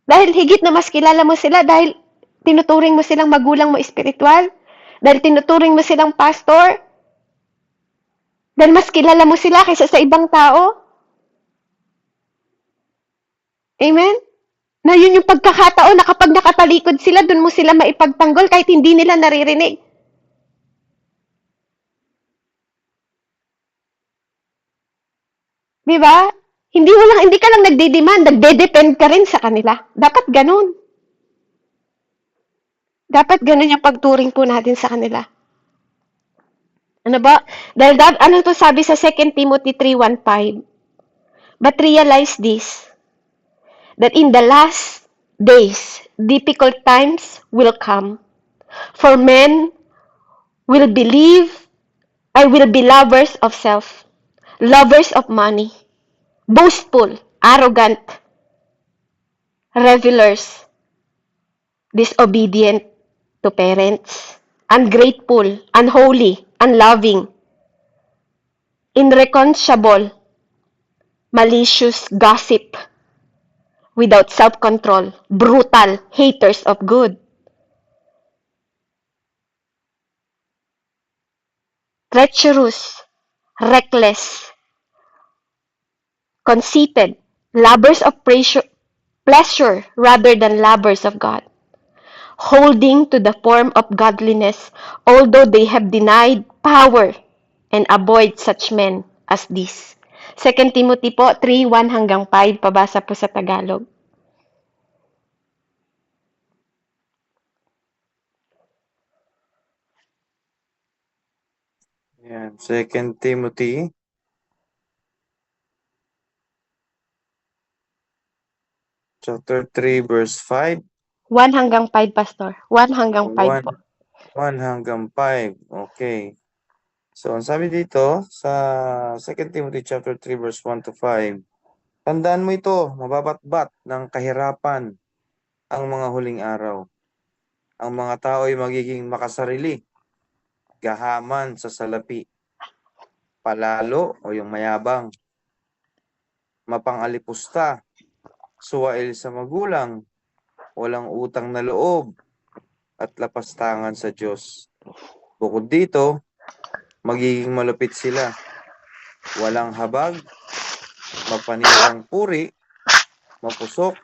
Dahil higit na mas kilala mo sila, dahil tinuturing mo silang magulang mo espiritual, dahil tinuturing mo silang pastor, dahil mas kilala mo sila kaysa sa ibang tao. Amen? Na yun yung pagkakataon na kapag nakatalikod sila, dun mo sila maipagtanggol kahit hindi nila naririnig. Di ba? Hindi ka lang nagde-demand, nagde-depend ka rin sa kanila. Dapat ganun. Dapat ganun yung pagturing po natin sa kanila. Ano ba? Dahil ano to sabi sa 2 Timothy 3:1-5? But realize this, that in the last days, difficult times will come. For men will be lovers of self, lovers of money, boastful, arrogant, revelers, disobedient to parents, ungrateful, unholy, unloving, irreconcilable, malicious, gossip, without self-control, brutal, haters of good, treacherous, reckless, conceited, lovers of pleasure rather than lovers of God, holding to the form of godliness, although they have denied power, and avoid such men as these. 2 Timothy po, 3:1-5, pabasa po sa Tagalog. Yan, 2 Timothy chapter 3 verse 5. 1-5, Pastor. 1-5 po. 1-5. Okay. So, ang sabi dito sa 2 Timothy chapter 3 verse 1-5, tandaan mo ito, mababatbat ng kahirapan ang mga huling araw. Ang mga tao ay magiging makasarili, gahaman sa salapi, palalo o yung mayabang, mapangalipusta, suwail sa magulang, walang utang na loob, at lapastangan sa Diyos. Bukod dito, magiging malupit sila, walang habag, mapanirang puri, mapusok,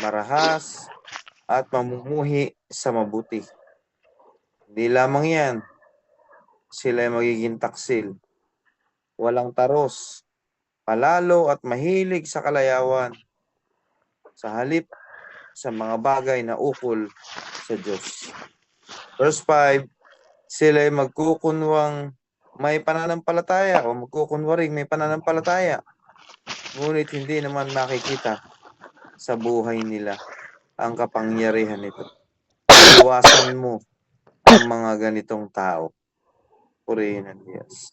marahas, at mamumuhi sa mabuti. Hindi lamang yan, sila ay magiging taksil, walang taros, palalo at mahilig sa kalayawan, sa halip sa mga bagay na ukol sa Diyos. Verse 5, sila ay magkukunwang may pananampalataya o magkukunwaring may pananampalataya, ngunit hindi naman makikita sa buhay nila ang kapangyarihan nito. Iwasan mo ang mga ganitong tao. Purihin ang Diyos.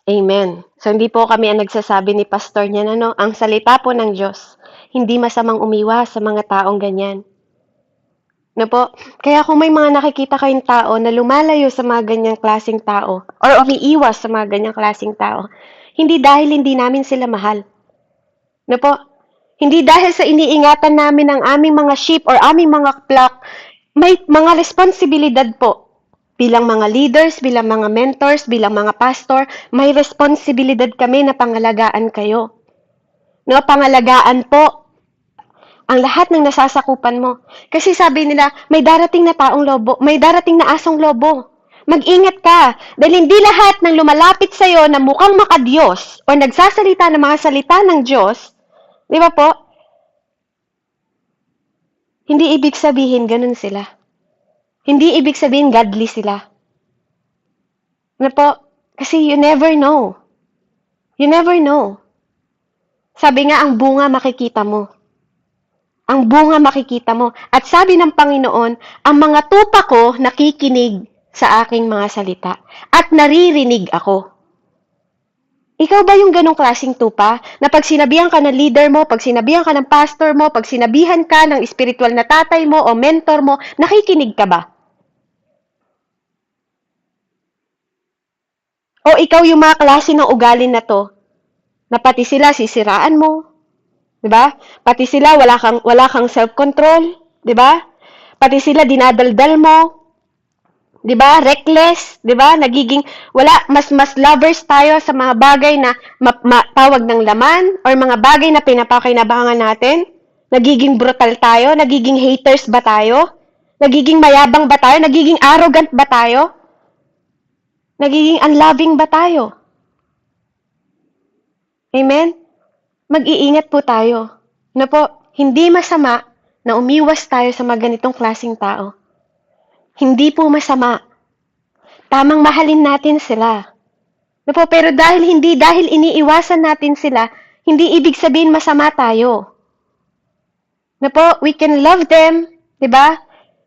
Amen. So, hindi po kami ang nagsasabi ni Pastor niya na, ang salita po ng Diyos, hindi masamang umiwas sa mga taong ganyan. No po? Kaya kung may mga nakikita kayong tao na lumalayo sa mga ganyang klaseng tao, or umiiwas sa mga ganyang klaseng tao, hindi dahil hindi namin sila mahal. No po? Hindi dahil sa iniingatan namin ang aming mga sheep or aming mga flock, may mga responsibilidad po. Bilang mga leaders, bilang mga mentors, bilang mga pastor, may responsibilidad kami na pangalagaan kayo. No, pangalagaan po ang lahat ng nasasakupan mo. Kasi sabi nila, may darating na taong lobo, may darating na asong lobo. Mag-ingat ka, dahil hindi lahat ng lumalapit sa'yo na mukhang makadiyos o nagsasalita ng mga salita ng Diyos, di ba po? Hindi ibig sabihin ganun sila. Hindi ibig sabihin godly sila. Ano po? Kasi you never know. You never know. Sabi nga, ang bunga makikita mo. Ang bunga makikita mo. At sabi ng Panginoon, ang mga tupa ko nakikinig sa aking mga salita. At naririnig ako. Ikaw ba yung ganong klaseng tupa? Na pag sinabihan ka ng leader mo, pag sinabihan ka ng pastor mo, pag sinabihan ka ng spiritual na tatay mo o mentor mo, nakikinig ka ba? O ikaw yung mga klase ng ugali na to, na pati sila sisiraan mo, 'di ba? Pati sila wala kang self-control, 'di ba? Pati sila dinadaldal mo, 'di ba? Reckless, 'di ba? Nagiging mas lovers tayo sa mga bagay na tawag ng laman or mga bagay na pinapakinabangan natin. Nagiging brutal tayo? Nagiging haters ba tayo? Nagiging mayabang ba tayo? Nagiging arrogant ba tayo? Nagiging unloving ba tayo? Amen? Mag-iingat po tayo. Na po, hindi masama na umiwas tayo sa mga ganitong klaseng tao. Hindi po masama. Tamang mahalin natin sila. Na po, pero dahil iniiwasan natin sila, hindi ibig sabihin masama tayo. Na po, we can love them, 'di ba?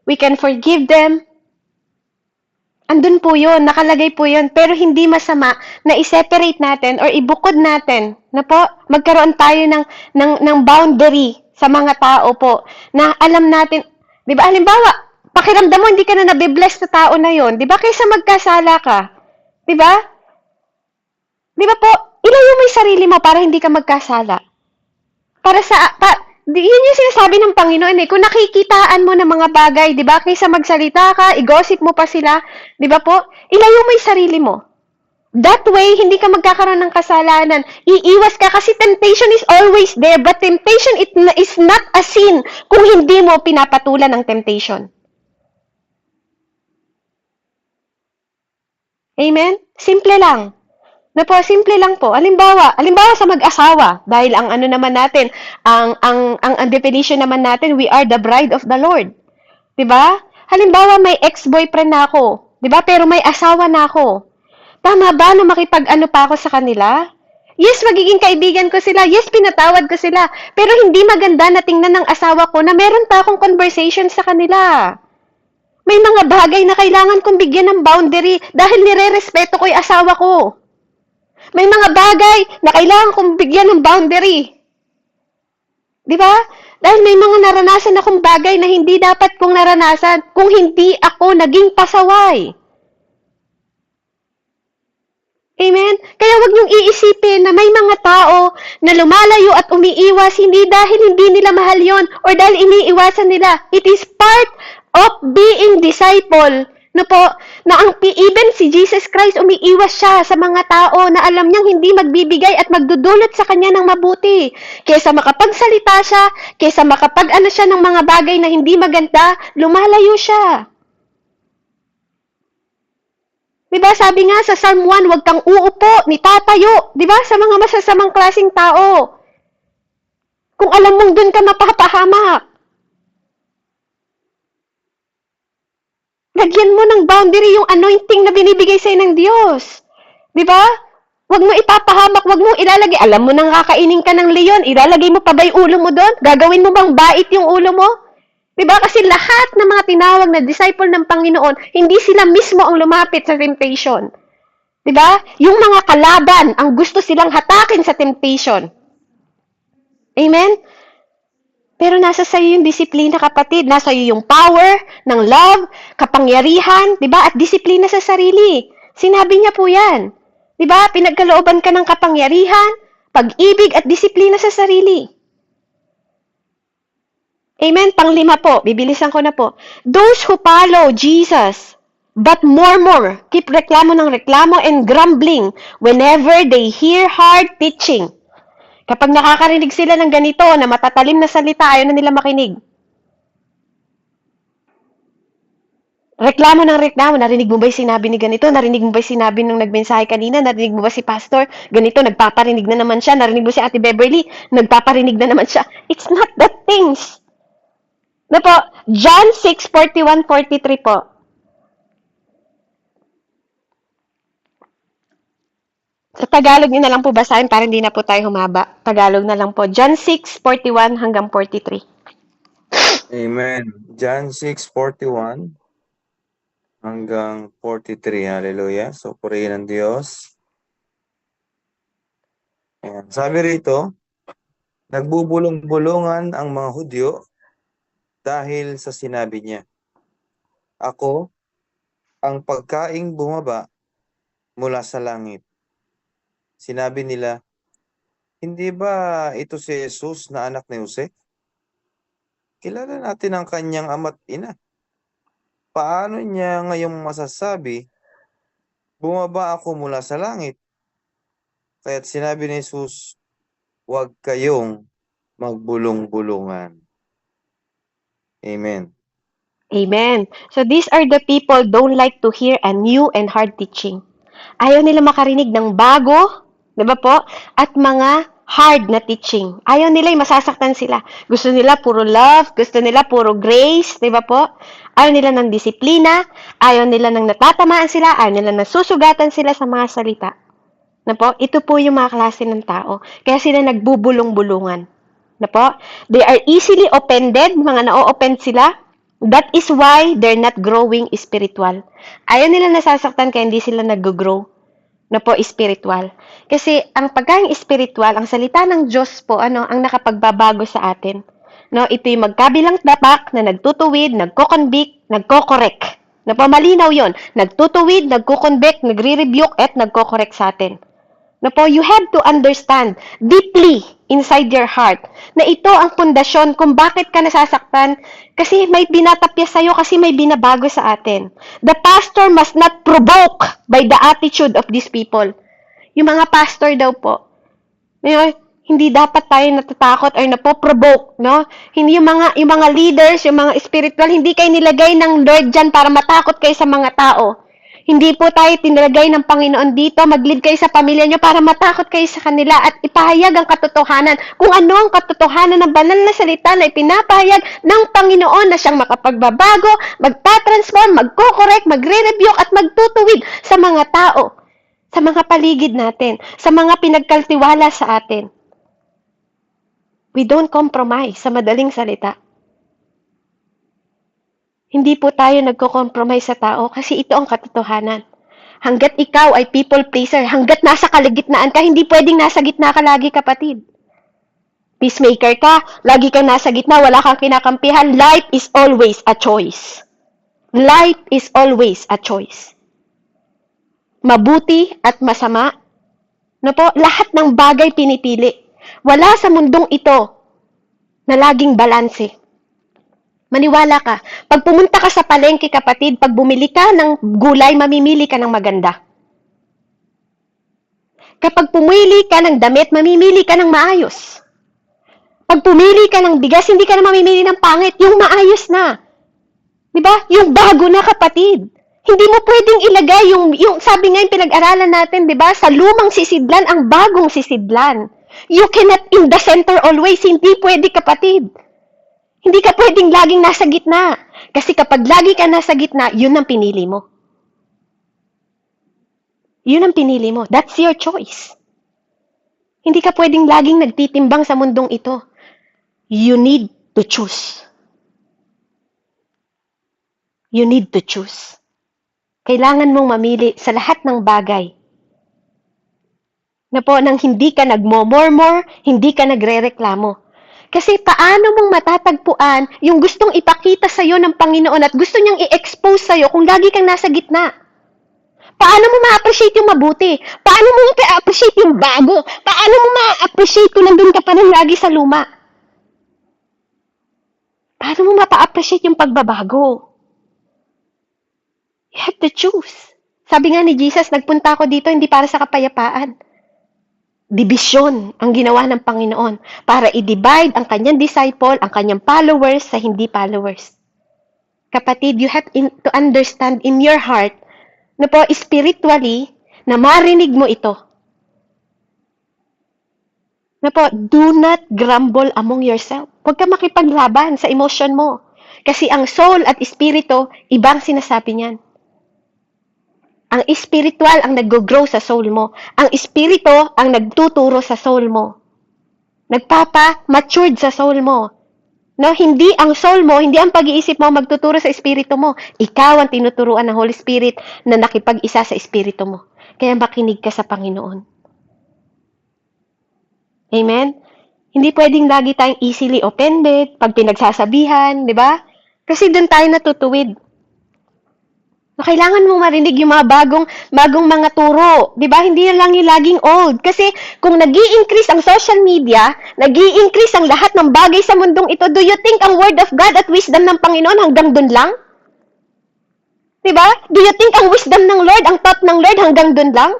We can forgive them. Andun po 'yun, nakalagay po 'yun, pero hindi masama na i-separate natin or ibukod natin. Na po, magkaroon tayo ng boundary sa mga tao po na alam natin, 'di ba? Halimbawa, pakiramdam mo hindi ka na nabibless na tao na 'yon, 'di ba? Kaysa magkasala ka, 'di ba? 'Di ba po? Ilayo mo 'yung sarili mo para hindi ka magkasala. Para yun yung sinasabi ng Panginoon eh. Kung nakikitaan mo ng mga bagay, di ba? Kaysa magsalita ka, i-gossip mo pa sila, di ba po? Ilayo mo yung sarili mo. That way, hindi ka magkakaroon ng kasalanan. Iiwas ka kasi temptation is always there, but temptation is not a sin kung hindi mo pinapatulan ng temptation. Amen? Simple lang. Na po, simple lang po. Halimbawa sa mag-asawa, dahil ang ano naman natin, ang definition naman natin, we are the bride of the Lord. 'Di ba? Halimbawa may ex-boyfriend na ako, 'di ba? Pero may asawa na ako. Tama ba na makipag-ano pa ako sa kanila? Yes, magiging kaibigan ko sila. Yes, pinatawad ko sila. Pero hindi maganda na tingnan ng asawa ko na meron pa akong conversation sa kanila. May mga bagay na kailangan kong bigyan ng boundary dahil nire-respeto ko yung asawa ko. May mga bagay na kailangan kong bigyan ng boundary. Di ba? Dahil may mga naranasan akong bagay na hindi dapat kong naranasan kung hindi ako naging pasaway. Amen? Kaya wag niyong iisipin na may mga tao na lumalayo at umiiwas hindi dahil hindi nila mahal yon or dahil iniiwasan nila. It is part of being disciple. No po, na even si Jesus Christ umiiwas siya sa mga tao na alam niyang hindi magbibigay at magdudulot sa kanya ng mabuti. Kaysa makapagsalita siya, kaysa makapag-ano siya ng mga bagay na hindi maganda, lumalayo siya. Diba sabi nga sa Psalm 1, huwag kang uupo, ni tatayo. Diba sa mga masasamang klaseng tao. Kung alam mong dun ka mapapahamak. Lagyan mo ng boundary yung anointing na binibigay sa'yo ng Diyos. Di ba? Huwag mo ipapahamak, huwag mo ilalagay. Alam mo nang kakainin ka ng leon, ilalagay mo pa ba yung ulo mo doon? Gagawin mo bang bait yung ulo mo? Di ba? Kasi lahat ng mga tinawag na disciple ng Panginoon, hindi sila mismo ang lumapit sa temptation. Di ba? Yung mga kalaban, ang gusto silang hatakin sa temptation. Amen? Pero nasa sayo yung disiplina, kapatid. Nasa iyo yung power ng love, kapangyarihan, 'di ba? At disiplina sa sarili. Sinabi niya po 'yan. 'Di ba? Pinagkalooban ka ng kapangyarihan, pag-ibig at disiplina sa sarili. Amen. Panglima po, bibilisan ko na po. Those who follow Jesus, but more, keep reklamo and grumbling whenever they hear hard teaching. Kapag nakakarinig sila ng ganito na matatalim na salita, ayaw na nila makinig. Reklamo, narinig mo ba yung sinabi ni ganito? Narinig mo ba yung sinabi nung nagmensahe kanina? Narinig mo ba si pastor? Ganito, nagpaparinig na naman siya. Narinig mo si Ate Beverly? Nagpaparinig na naman siya. It's not that things. Na po, John 6:41-43 po. Sa Tagalog niyo na lang po basahin para hindi na po tayo humaba. Tagalog na lang po. John 6:41-43. Amen. John 6:41 hanggang 43. Hallelujah. So, purihin ang Diyos. Ayan. Sabi rito, nagbubulong-bulungan ang mga Hudyo dahil sa sinabi niya, ako ang pagkaing bumaba mula sa langit. Sinabi nila, hindi ba ito si Jesus na anak ni Jose? Kilala natin ang kanyang ama't ina. Paano niya ngayong masasabi, bumaba ako mula sa langit? Kaya't sinabi ni Jesus, huwag kayong magbulong-bulungan. Amen. Amen. So these are the people don't like to hear a new and hard teaching. Ayaw nila makarinig ng bago, di ba po? At mga hard na teaching. Ayaw nila yung masasaktan sila. Gusto nila puro love, gusto nila puro grace, di ba po? Ayaw nila ng disiplina, ayaw nila ng natatamaan sila, ayaw nila ng susugatan sila sa mga salita. Na po? Ito po yung mga klase ng tao. Kaya sila nagbubulong-bulungan. Na po? They are easily offended, mga na-offend sila. That is why they're not growing spiritual. Ayaw nila nasasaktan kaya hindi sila nag-grow na po spiritual. Kasi ang pagkaing spiritual, ang salita ng Diyos po, ang nakapagbabago sa atin. No, ito yung magkabilang tapak na nagtutuwid, nagko-convict, nagko-correct. Na po, malinaw yun. Nagtutuwid, nagko-convict, nagre-rebuke, at nagko-correct sa atin. Na po, you have to understand deeply inside your heart na ito ang pundasyon kung bakit ka nasasaktan kasi may binatapya sa'yo, kasi may binabago sa atin. The pastor must not provoke by the attitude of these people. Yung mga pastor daw po, hindi dapat tayo natatakot or napoprovoke, no? Hindi yung mga leaders, yung mga spiritual, hindi kayo nilagay ng Lord dyan para matakot kayo sa mga tao. Hindi po tayo tinilagay ng Panginoon dito, mag-lead kayo sa pamilya nyo para matakot kayo sa kanila at ipahayag ang katotohanan. Kung ano ang katotohanan ng banal na salita na ipinapahayag ng Panginoon na siyang makapagbabago, magtatransform, magko-correct, magre-rebuke at magtutuwid sa mga tao, sa mga paligid natin, sa mga pinagkaltiwala sa atin. We don't compromise sa madaling salita. Hindi po tayo nagko-compromise sa tao kasi ito ang katotohanan. Hanggat ikaw ay people pleaser, hanggat nasa kalagitnaan ka, hindi pwedeng nasa gitna ka lagi, kapatid. Peacemaker ka, lagi kang nasa gitna, wala kang kinakampihan. Life is always a choice. Life is always a choice. Mabuti at masama, no po, lahat ng bagay pinipili. Wala sa mundong ito na laging balanse. Maniwala ka. Pag pumunta ka sa palengke, kapatid, pag bumili ka ng gulay, mamimili ka ng maganda. Kapag pumili ka ng damit, mamimili ka ng maayos. Pag pumili ka ng bigas, hindi ka na mamimili ng pangit, yung maayos na. Diba? Yung bago na, kapatid. Hindi mo pwedeng ilagay yung sabi nga yung pinag-aralan natin, diba? Sa lumang sisidlan, ang bagong sisidlan. You cannot in the center always. Hindi pwede, kapatid. Hindi ka pwedeng laging nasa gitna. Kasi kapag lagi ka nasa gitna, yun ang pinili mo. Yun ang pinili mo. That's your choice. Hindi ka pwedeng laging nagtitimbang sa mundong ito. You need to choose. You need to choose. Kailangan mong mamili sa lahat ng bagay. Na po, nang hindi ka nagmo-murmur, hindi ka nagre-reklamo. Kasi paano mong matatagpuan yung gustong ipakita sa'yo ng Panginoon at gusto niyang i-expose sa'yo kung lagi kang nasa gitna? Paano mo ma-appreciate yung mabuti? Paano mo ma-appreciate yung bago? Paano mo ma-appreciate kung nandun ka pa rin lagi sa luma? Paano mo ma-appreciate yung pagbabago? You have to choose. Sabi nga ni Jesus, nagpunta ako dito hindi para sa kapayapaan. Division ang ginawa ng Panginoon para i-divide ang kanyang disciple, ang kanyang followers sa hindi followers. Kapatid, you have to understand in your heart na po spiritually na marinig mo ito. Na po, do not grumble among yourself. Huwag ka makipaglaban sa emotion mo. Kasi ang soul at espiritu, ibang sinasabi niyan. Ang spiritual ang nag-grow sa soul mo. Ang espiritu ang nagtuturo sa soul mo. Nagpapa-matured sa soul mo. No, hindi ang soul mo, hindi ang pag-iisip mo magtuturo sa espiritu mo. Ikaw ang tinuturuan ng Holy Spirit na nakipag-isa sa espiritu mo. Kaya makinig ka sa Panginoon. Amen? Hindi pwedeng lagi tayong easily offended pag pinagsasabihan, di ba? Kasi doon tayo natutuwid. Kailangan mo marinig yung mga bagong mga turo. Diba? Hindi lang yung laging old. Kasi kung nag-i-increase ang social media, nag-i-increase ang lahat ng bagay sa mundong ito, do you think ang word of God at wisdom ng Panginoon hanggang dun lang? Diba? Do you think ang wisdom ng Lord, ang thought ng Lord hanggang dun lang?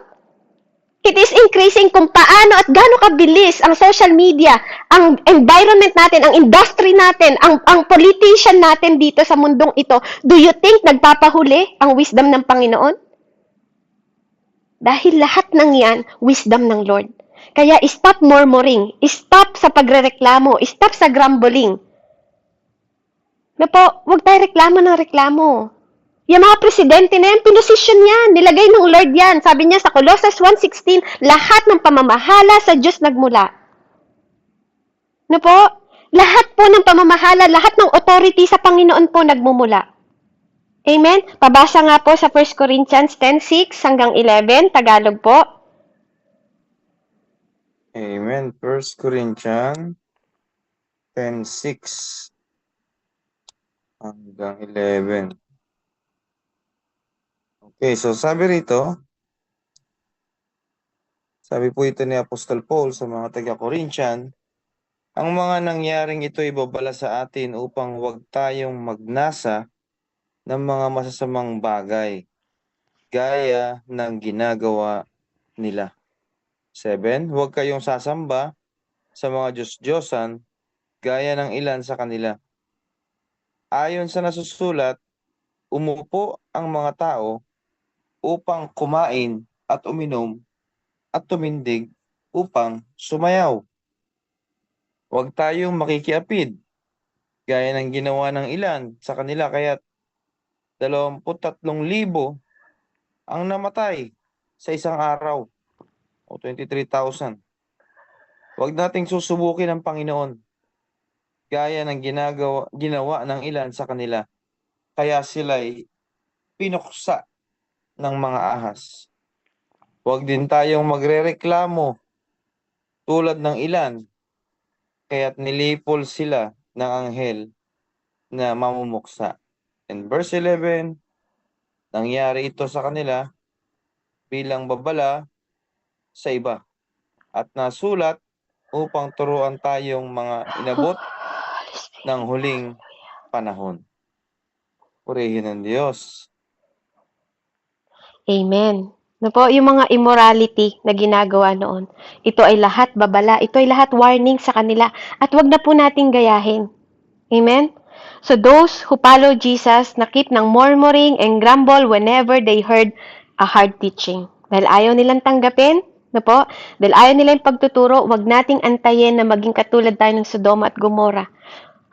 It is increasing kung paano at gaano kabilis ang social media, ang environment natin, ang industry natin, ang politician natin dito sa mundong ito. Do you think nagpapahuli ang wisdom ng Panginoon? Dahil lahat ng yan, wisdom ng Lord. Kaya stop murmuring, stop sa pagrereklamo, stop sa grumbling. Na po, huwag tayo reklamo ng reklamo. Yung mga presidente na yan, pinosisyon yan, nilagay ng Lord yan. Sabi niya sa Colossus 1:16, lahat ng pamamahala sa Diyos nagmula. Na po, lahat po ng pamamahala, lahat ng authority sa Panginoon po nagmumula. Amen? Pabasa nga po sa 1 Corinthians 10:6 hanggang 11, Tagalog po. Amen. 1 Corinthians 10:6 hanggang 11. Okay, so sabi rito, sabi po ito ni Apostol Paul sa mga taga-Corinthian, ang mga nangyaring ito ay babala sa atin upang huwag tayong magnasa ng mga masasamang bagay, gaya ng ginagawa nila. 7. Huwag kayong sasamba sa mga Diyos-Diyosan, gaya ng ilan sa kanila. Ayon sa nasusulat, umupo ang mga tao upang kumain at uminom at tumindig upang sumayaw. Huwag tayong makikiapid, gaya ng ginawa ng ilan sa kanila, kaya't 23,000 ang namatay sa isang araw, o 23,000. Huwag nating susubukin ang Panginoon, gaya ng ginawa ng ilan sa kanila, kaya sila'y pinuksa ng mga ahas. Huwag din tayong magrereklamo tulad ng ilan, kaya't nilipol sila ng anghel na mamumuksa. In verse 11, nangyari ito sa kanila bilang babala sa iba at nasulat upang turuan tayong mga inabot ng huling panahon. Purihin ng Diyos. Amen. Na po, yung mga immorality na ginagawa noon, ito ay lahat babala, ito ay lahat warning sa kanila, at wag na po nating gayahin. Amen? So those who follow Jesus, nakip ng murmuring and grumble whenever they heard a hard teaching. Dahil ayaw nilang tanggapin, na po, dahil ayaw nilang pagtuturo, wag nating antayin na maging katulad tayo ng Sodoma at Gomora.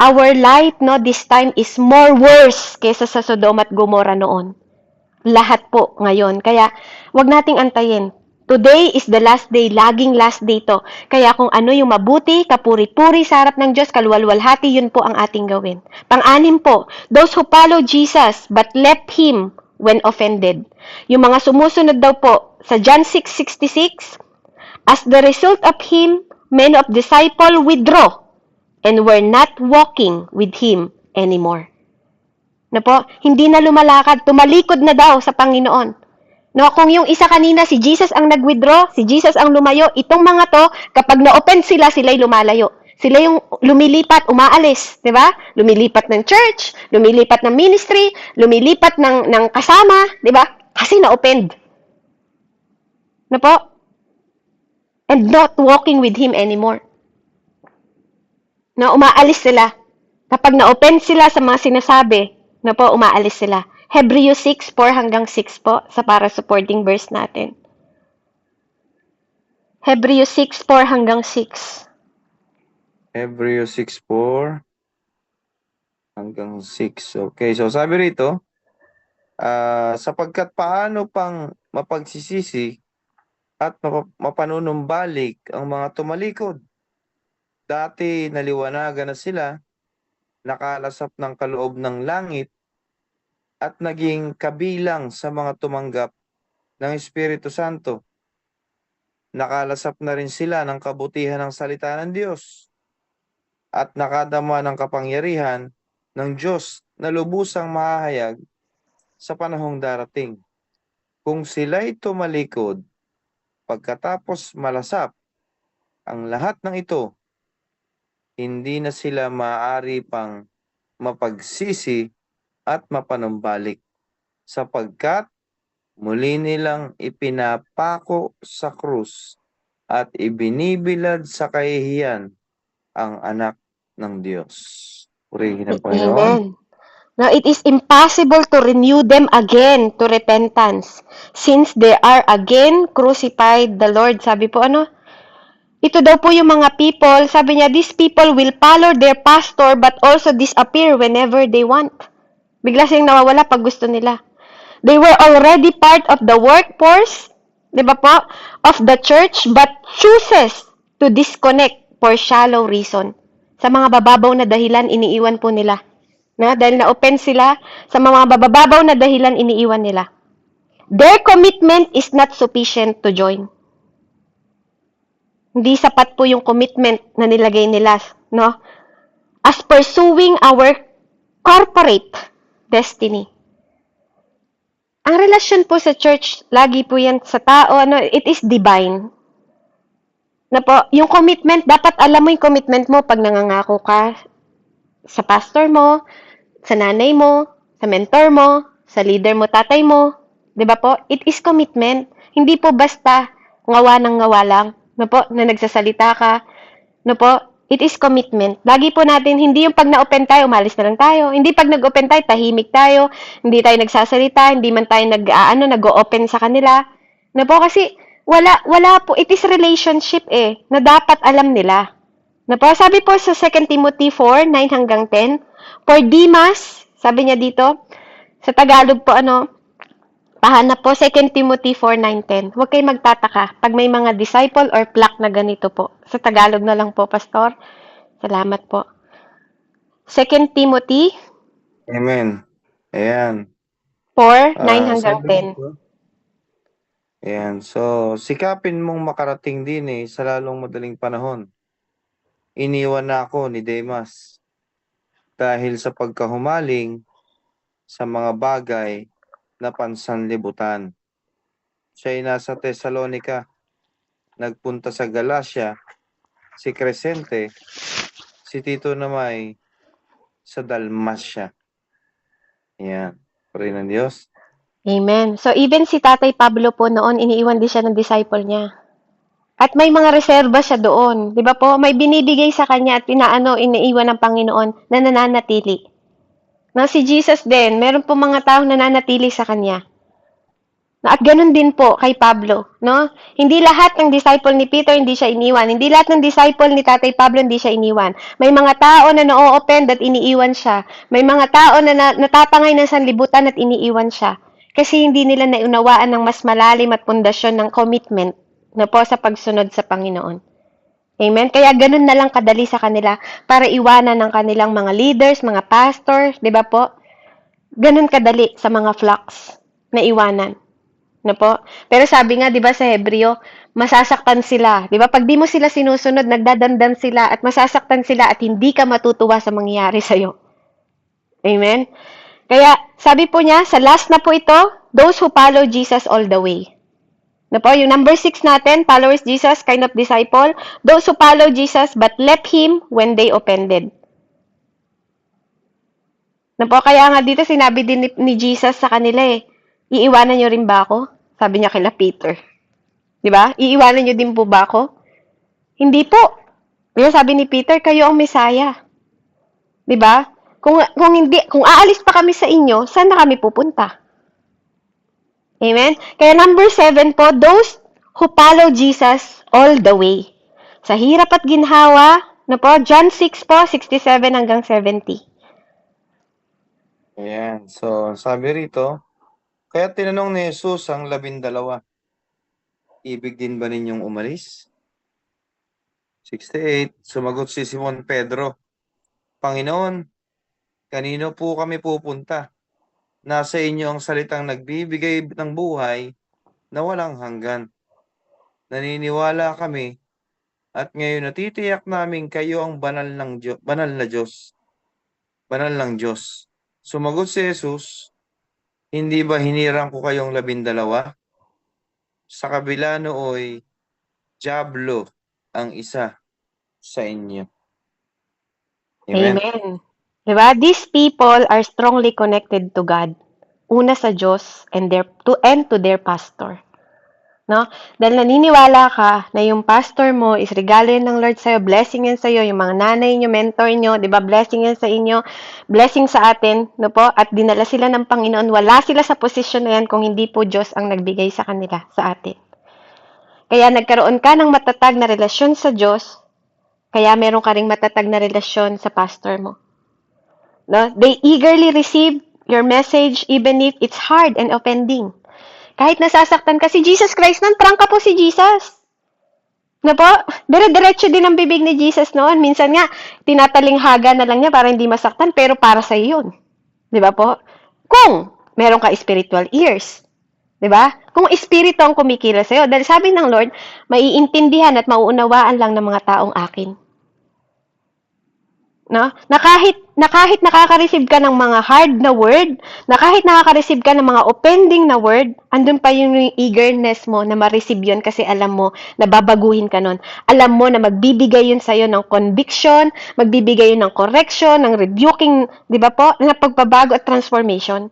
Our life, no, this time is more worse kaysa sa Sodoma at Gomora noon. Lahat po ngayon. Kaya, wag nating antayin. Today is the last day, laging last day to. Kaya kung ano yung mabuti, kapuri-puri sa harap ng Diyos, kaluwalwalhati, yun po ang ating gawin. Pang-anim po, those who follow Jesus but left Him when offended. Yung mga sumusunod daw po sa John 6:66, as the result of Him, many of disciples withdraw and were not walking with Him anymore. Na po, hindi na lumalakad, tumalikod na daw sa Panginoon. No, kung yung isa kanina, si Jesus ang nag-withdraw, si Jesus ang lumayo, itong mga to, kapag na-offend sila, sila'y lumalayo. Sila yung lumilipat, umaalis, di ba? Lumilipat ng church, lumilipat ng ministry, lumilipat ng kasama, di ba? Kasi na-offend. Na po? And not walking with Him anymore. Na umaalis sila. Kapag na-offend sila sa mga sinasabi, na po, umaalis sila. Hebrews 6:4 hanggang 6 po, sa para supporting verse natin. Hebrews 6:4 hanggang 6. Hebrews 6:4 hanggang 6. Okay, so sabi rito, sapagkat paano pang mapagsisisi at mapanunumbalik ang mga tumalikod. Dati naliwanagan na sila, nakalasap ng kaloob ng langit, at naging kabilang sa mga tumanggap ng Espiritu Santo. Nakalasap na rin sila ng kabutihan ng salita ng Diyos at nakadama ng kapangyarihan ng Diyos na lubusang mahahayag sa panahong darating. Kung sila'y tumalikod, pagkatapos malasap ang lahat ng ito, hindi na sila maaari pang mapagsisi at mapanumbalik, sapagkat Muli nilang ipinapako sa krus at ibinibilad sa kahihiyan ang anak ng Diyos. Purihin ang Panginoon. Amen. Now, it is impossible to renew them again to repentance since they are again crucified the Lord. Sabi po ano? Ito daw po yung mga people, sabi niya, these people will follow their pastor but also disappear whenever they want. Bigla silang nawawala pag gusto nila. They were already part of the workforce, di ba po, of the church but chooses to disconnect for shallow reason. Sa mga bababaw na dahilan, iniiwan po nila. Dahil na-open sila, sa mga bababaw na dahilan, iniiwan nila. Their commitment is not sufficient to join. Hindi sapat po yung commitment na nilagay nila, no? As pursuing our corporate destiny. Ang relasyon po sa church, lagi po yan sa tao, it is divine. Na po, yung commitment, dapat alam mo yung commitment mo pag nangangako ka sa pastor mo, sa nanay mo, sa mentor mo, sa leader mo, tatay mo. 'Di ba po? It is commitment. Hindi po basta ngawa ng ngawa lang. Na po, na nagsasalita ka. Na po, it is commitment. Lagi po natin, hindi yung pag na-open tayo, umalis na lang tayo. Hindi pag nag-open tayo, tahimik tayo. Hindi tayo nagsasalita, hindi man tayo nag-o-open sa kanila. Na po, kasi wala po. It is relationship na dapat alam nila. Na po, sabi po sa 2 Timothy 4, 9 hanggang 10, for Demas, sabi niya dito, sa Tagalog po pahanap po 2 Timothy 4, 9, 10. Huwag kayo magtataka pag may mga disciple or plaque na ganito po. Sa Tagalog na lang po, Pastor. Salamat po. 2 Timothy Amen. Ayan. 4, 9 hanggang Sabi 10. dito, ayan. So, sikapin mong makarating din sa lalong madaling panahon. Iniwan na ako ni Demas dahil sa pagkahumaling sa mga bagay na pansanlibutan. Siya ay nasa Thessalonica, nagpunta sa Galacia, si Crescente, si Tito naman sa Dalmacia. Ayan. Purihin ng Diyos. Amen. So, even si Tatay Pablo po noon, iniiwan din siya ng disciple niya. At may mga reserba siya doon. Di ba po? May binibigay sa kanya at iniiwan ng Panginoon na nananatili. Na si Jesus din, meron po mga taong nananatili sa kanya. At ganun din po kay Pablo, no? Hindi lahat ng disciple ni Peter hindi siya iniwan. Hindi lahat ng disciple ni Tatay Pablo hindi siya iniwan. May mga tao na na-open at iniiwan siya. May mga tao na natatangay ng sanlibutan at iniiwan siya. Kasi hindi nila naunawaan ng mas malalim at pundasyon ng commitment na po sa pagsunod sa Panginoon. Amen? Kaya ganun na lang kadali sa kanila para iwanan ng kanilang mga leaders, mga pastors, di ba po? Ganun kadali sa mga flocks na iwanan. Na po? Pero sabi nga, 'di ba sa Hebreo, masasaktan sila. 'Di ba? Pag di mo sila sinusunod, nagdadamdam sila at masasaktan sila at hindi ka matutuwa sa mangyayari sa iyo. Amen. Kaya sabi po niya, sa last na po ito, those who follow Jesus all the way. Na po, yung number 6 natin, followers Jesus, kind of disciple, those who follow Jesus but left him when they offended. Na po, kaya nga dito sinabi din ni Jesus sa kanila iiwanan niyo rin ba ako? Sabi niya kila Peter. Di ba? Iiwanan niyo din po ba ako? Hindi po. Pero sabi ni Peter, kayo ang Mesaya. Di ba? Kung aalis pa kami sa inyo, saan na kami pupunta? Amen? Kaya number 7 po, those who follow Jesus all the way. Sa hirap at ginhawa, na po, John 6 po, 67 hanggang 70. Ayan. So, sabi rito, kaya tinanong ni Jesus ang 12, ibig din ba ninyong umalis? 68, sumagot si Simon Pedro, Panginoon, kanino po kami pupunta? Nasa inyo ang salitang nagbibigay ng buhay na walang hanggan. Naniniwala kami at ngayon natitiyak namin kayo ang banal ng Diyos. Banal ng Diyos. Sumagot si Jesus, hindi ba hinirang ko kayong 12? Sa kabila nooy, Diablo ang isa sa inyo. Amen. Diba? These people are strongly connected to God. Una sa Diyos and to their pastor. No? Dahil naniniwala ka na yung pastor mo is regalo yan ng Lord sa'yo, blessing yan sa'yo, yung mga nanay nyo, mentor nyo, di ba, blessing yan sa inyo, blessing sa atin, no po, at dinala sila ng Panginoon, wala sila sa posisyon na yan kung hindi po Diyos ang nagbigay sa kanila, sa atin. Kaya nagkaroon ka ng matatag na relasyon sa Diyos, kaya meron ka ring matatag na relasyon sa pastor mo. No? They eagerly receive your message even if it's hard and offending. Kahit nasasaktan ka, si Jesus Christ nun, prangka po si Jesus. Na po, dire-diretso din ang bibig ni Jesus noon. Minsan nga, tinatalinghaga na lang niya para hindi masaktan, pero para sa yun. Di ba po? Kung meron ka spiritual ears. Di ba? Kung espiritu ang kumikila sa'yo. Dahil sabi ng Lord, maiintindihan at mauunawaan lang ng mga taong akin. No? Na kahit nakaka-receive ka ng mga hard na word, na kahit nakaka-receive ka ng mga offending na word, andun pa yung eagerness mo na ma-receive yun kasi alam mo na babaguhin ka nun. Alam mo na magbibigay yun sa'yo ng conviction, magbibigay yun ng correction, ng rebuking, di ba po, na pagbabago at transformation.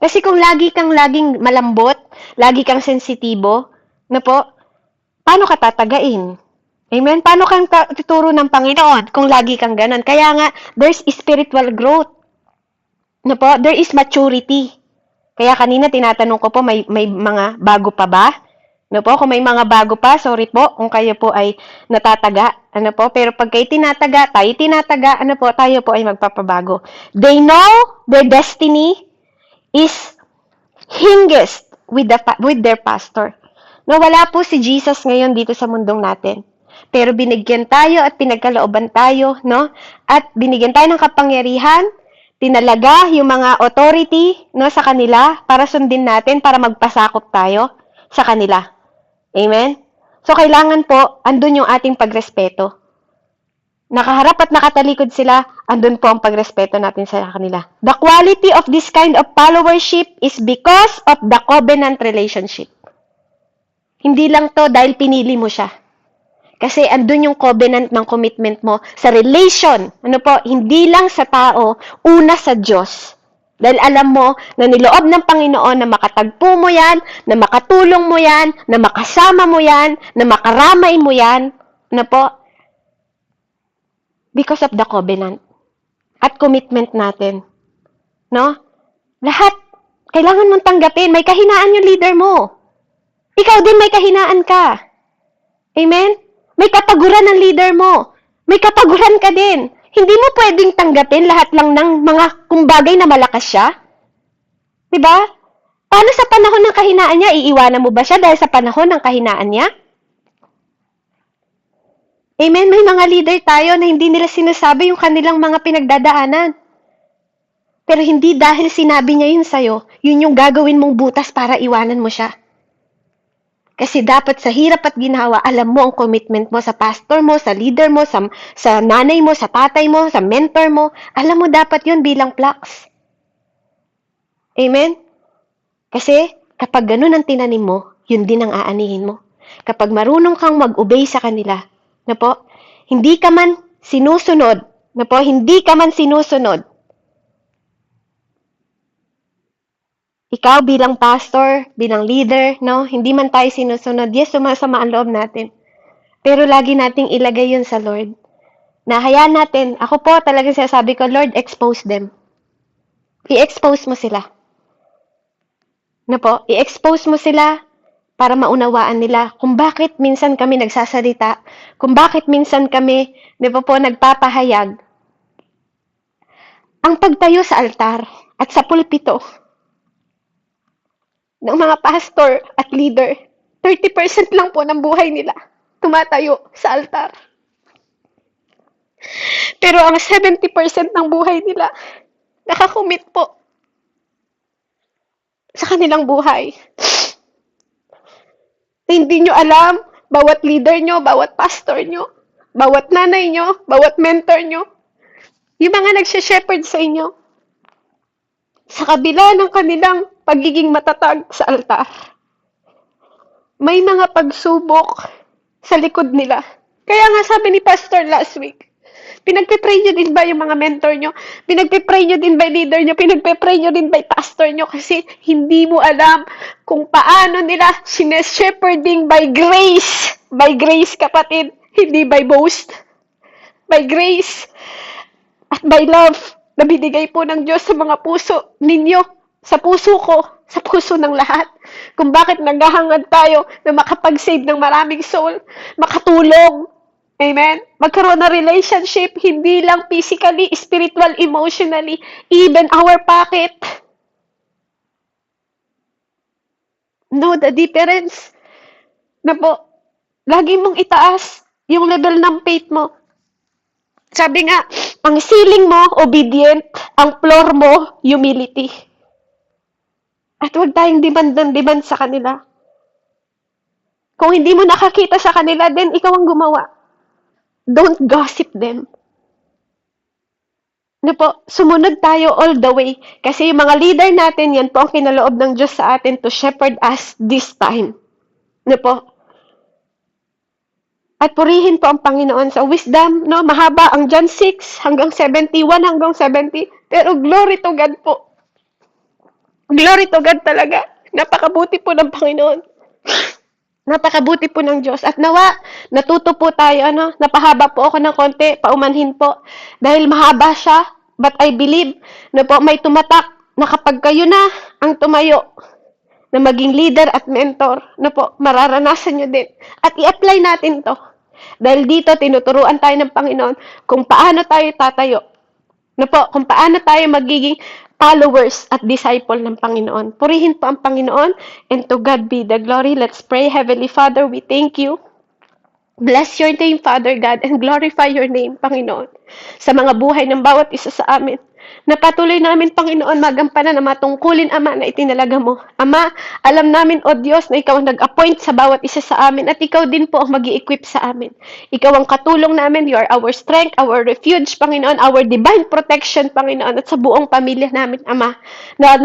Kasi kung laging malambot, lagi kang sensitibo, na po, paano ka tatagain? Amen? Paano kang tuturo ng Panginoon kung lagi kang ganon? Kaya nga, there's spiritual growth. No po? There is maturity. Kaya kanina tinatanong ko po, may mga bago pa ba? No po? Kung may mga bago pa, sorry po, kung kayo po ay natataga. Ano po? Pero pag kayo tinataga, ano po, tayo po ay magpapabago. They know their destiny is hingest with their pastor. No, wala po si Jesus ngayon dito sa mundong natin. Pero binigyan tayo at pinagkalooban tayo, no? At binigyan tayo ng kapangyarihan, tinalaga yung mga authority, no, sa kanila para sundin natin, para magpasakop tayo sa kanila. Amen? So, kailangan po, andun yung ating pagrespeto. Nakaharap at nakatalikod sila, andun po ang pagrespeto natin sa kanila. The quality of this kind of followership is because of the covenant relationship. Hindi lang to dahil pinili mo siya. Kasi andun yung covenant ng commitment mo sa relation. Ano po, hindi lang sa tao, una sa Diyos. Dahil alam mo na niloob ng Panginoon na makatagpo mo yan, na makatulong mo yan, na makasama mo yan, na makaramay mo yan. Ano po? Because of the covenant. At commitment natin. No? Lahat, kailangan mong tanggapin. May kahinaan yung leader mo. Ikaw din may kahinaan ka. Amen? May kapaguran ng leader mo. May kapaguran ka din. Hindi mo pwedeng tanggapin lahat lang ng mga kumbagay na malakas siya. Diba? Paano sa panahon ng kahinaan niya? Iiwanan mo ba siya dahil sa panahon ng kahinaan niya? Amen? May mga leader tayo na hindi nila sinasabi yung kanilang mga pinagdadaanan. Pero hindi dahil sinabi niya yun sa'yo, yun yung gagawin mong butas para iwanan mo siya. Kasi dapat sa hirap at ginawa, alam mo ang commitment mo sa pastor mo, sa leader mo, sa nanay mo, sa tatay mo, sa mentor mo. Alam mo dapat yun bilang plaques. Amen? Kasi kapag ganun ang tinanim mo, yun din ang aanihin mo. Kapag marunong kang mag-obey sa kanila, na po, hindi ka man sinusunod, ikaw bilang pastor, bilang leader, no? Hindi man tayo sinusunod. Yes, sumasama ang loob natin. Pero lagi nating ilagay yun sa Lord. Nahayaan natin. Ako po talagang sinasabi ko, Lord, expose them. I-expose mo sila. No po? I-expose mo sila para maunawaan nila kung bakit minsan kami nagsasalita, kung bakit minsan kami, di ba po, nagpapahayag. Ang pagtayo sa altar at sa pulpito, ng mga pastor at leader, 30% lang po ng buhay nila tumatayo sa altar. Pero ang 70% ng buhay nila, nakakomit po sa kanilang buhay. Hindi nyo alam, bawat leader nyo, bawat pastor nyo, bawat nanay nyo, bawat mentor nyo, yung mga nagsha-shepherd sa inyo, sa kabila ng kanilang pagiging matatag sa altar, may mga pagsubok sa likod nila. Kaya nga sabi ni Pastor last week, Pinagpe-pray nyo din ba yung mga mentor nyo? Pinagpe-pray nyo din ba yung leader nyo? Pinagpe-pray nyo din ba yung pastor nyo? Kasi hindi mo alam kung paano nila sineshepherding by grace. By grace, kapatid. Hindi by boast. By grace. At by love na binigay po ng Diyos sa mga puso ninyo, sa puso ko, sa puso ng lahat. Kung bakit naghahangad tayo na makapag-save ng maraming soul, makatulong. Amen? Magkaroon ng relationship, hindi lang physically, spiritual, emotionally, even our pocket. Know the difference. Na po, lagi mong itaas yung level ng faith mo. Sabi nga, ang ceiling mo, obedient. Ang floor mo, humility. At huwag tayong demand sa kanila. Kung hindi mo nakakita sa kanila, then ikaw ang gumawa. Don't gossip them. Ano po, sumunod tayo all the way. Kasi yung mga leader natin, yan po ang kinaloob ng Diyos sa atin to shepherd us this time. Ano po? At purihin po ang Panginoon sa wisdom, no? Mahaba ang John 6 hanggang 71 hanggang 70. Pero glory to God po. Glory to God talaga. Napakabuti po ng Panginoon. Napakabuti po ng Diyos. At nawa, natuto po tayo, napahaba po ako ng konti, paumanhin po. Dahil mahaba siya, but I believe na po may tumatak na kapag kayo na ang tumayo na maging leader at mentor, na po, mararanasan nyo din. At i-apply natin to. Dahil dito, tinuturuan tayo ng Panginoon kung paano tayo tatayo. Na po, kung paano tayo magiging followers at disciple ng Panginoon. Purihin po ang Panginoon, and to God be the glory. Let's pray. Heavenly Father, we thank you. Bless your name, Father God, and glorify your name, Panginoon, sa mga buhay ng bawat isa sa amin. Napatuloy namin, Panginoon, magampanan na matungkulin, Ama, na itinalaga mo. Ama, alam namin, O Diyos, na Ikaw ang nag-appoint sa bawat isa sa amin at Ikaw din po ang mag-i-equip sa amin. Ikaw ang katulong namin. You are our strength, our refuge, Panginoon, our divine protection, Panginoon, at sa buong pamilya namin, Ama, na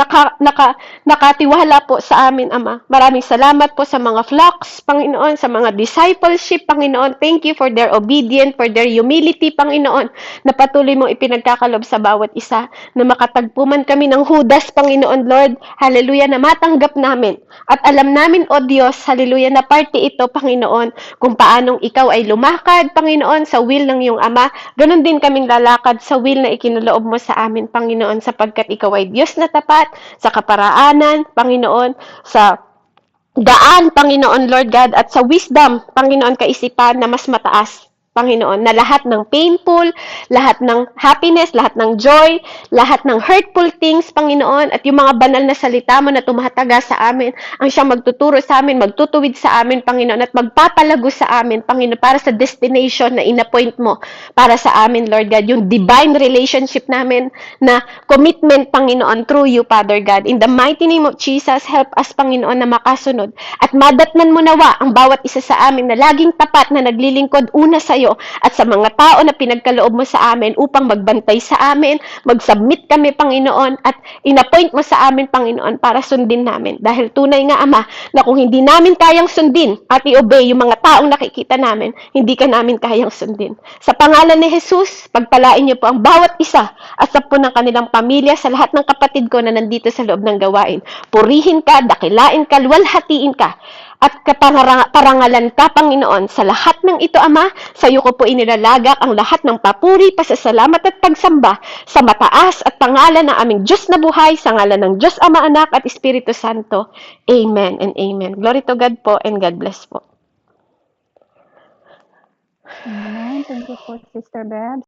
nakatiwala po sa amin, Ama. Maraming salamat po sa mga flocks, Panginoon, sa mga discipleship, Panginoon. Thank you for their obedience, for their humility, Panginoon, na patuloy mo ipinagkakalob sa bawat isa, na makatagpo man kami ng Judas, Panginoon, Lord, hallelujah, na matanggap namin. At alam namin, O Diyos, hallelujah, na parte ito, Panginoon, kung paanong ikaw ay lumakad, Panginoon, sa will ng iyong Ama, ganun din kaming lalakad sa will na ikinaloob mo sa amin, Panginoon, sapagkat ikaw ay Diyos na tapat, sa kaparaanan, Panginoon, sa daan, Panginoon, Lord God, at sa wisdom, Panginoon, kaisipan na mas mataas, Panginoon, na lahat ng painful, lahat ng happiness, lahat ng joy, lahat ng hurtful things, Panginoon, at yung mga banal na salita mo na tumataga sa amin, ang siyang magtuturo sa amin, magtutuwid sa amin, Panginoon, at magpapalago sa amin, Panginoon, para sa destination na inappoint mo para sa amin, Lord God, yung divine relationship namin na commitment, Panginoon, through you, Father God. In the mighty name of Jesus, help us, Panginoon, na makasunod at madatnan mo nawa ang bawat isa sa amin na laging tapat na naglilingkod una sa iyo at sa mga tao na pinagkaloob mo sa amin upang magbantay sa amin, mag-submit kami, Panginoon, at inappoint mo sa amin, Panginoon, para sundin namin. Dahil tunay nga, Ama, na kung hindi namin kayang sundin at i-obey yung mga taong nakikita namin, hindi ka namin kayang sundin. Sa pangalan ni Jesus, pagpalain niyo po ang bawat isa at sa po ng kanilang pamilya, sa lahat ng kapatid ko na nandito sa loob ng gawain. Purihin ka, dakilain ka, luwalhatiin ka, at kaparangalan ka, Panginoon, sa lahat ng ito, Ama. Sa iyo ko po inilalagak ang lahat ng papuri, pasasalamat at pagsamba sa mataas at pangalan ng aming Diyos na buhay, sa ngalan ng Diyos Ama, Anak at Espiritu Santo. Amen and amen. Glory to God po, and God bless po. Amen. Thank you po, Sister Babs.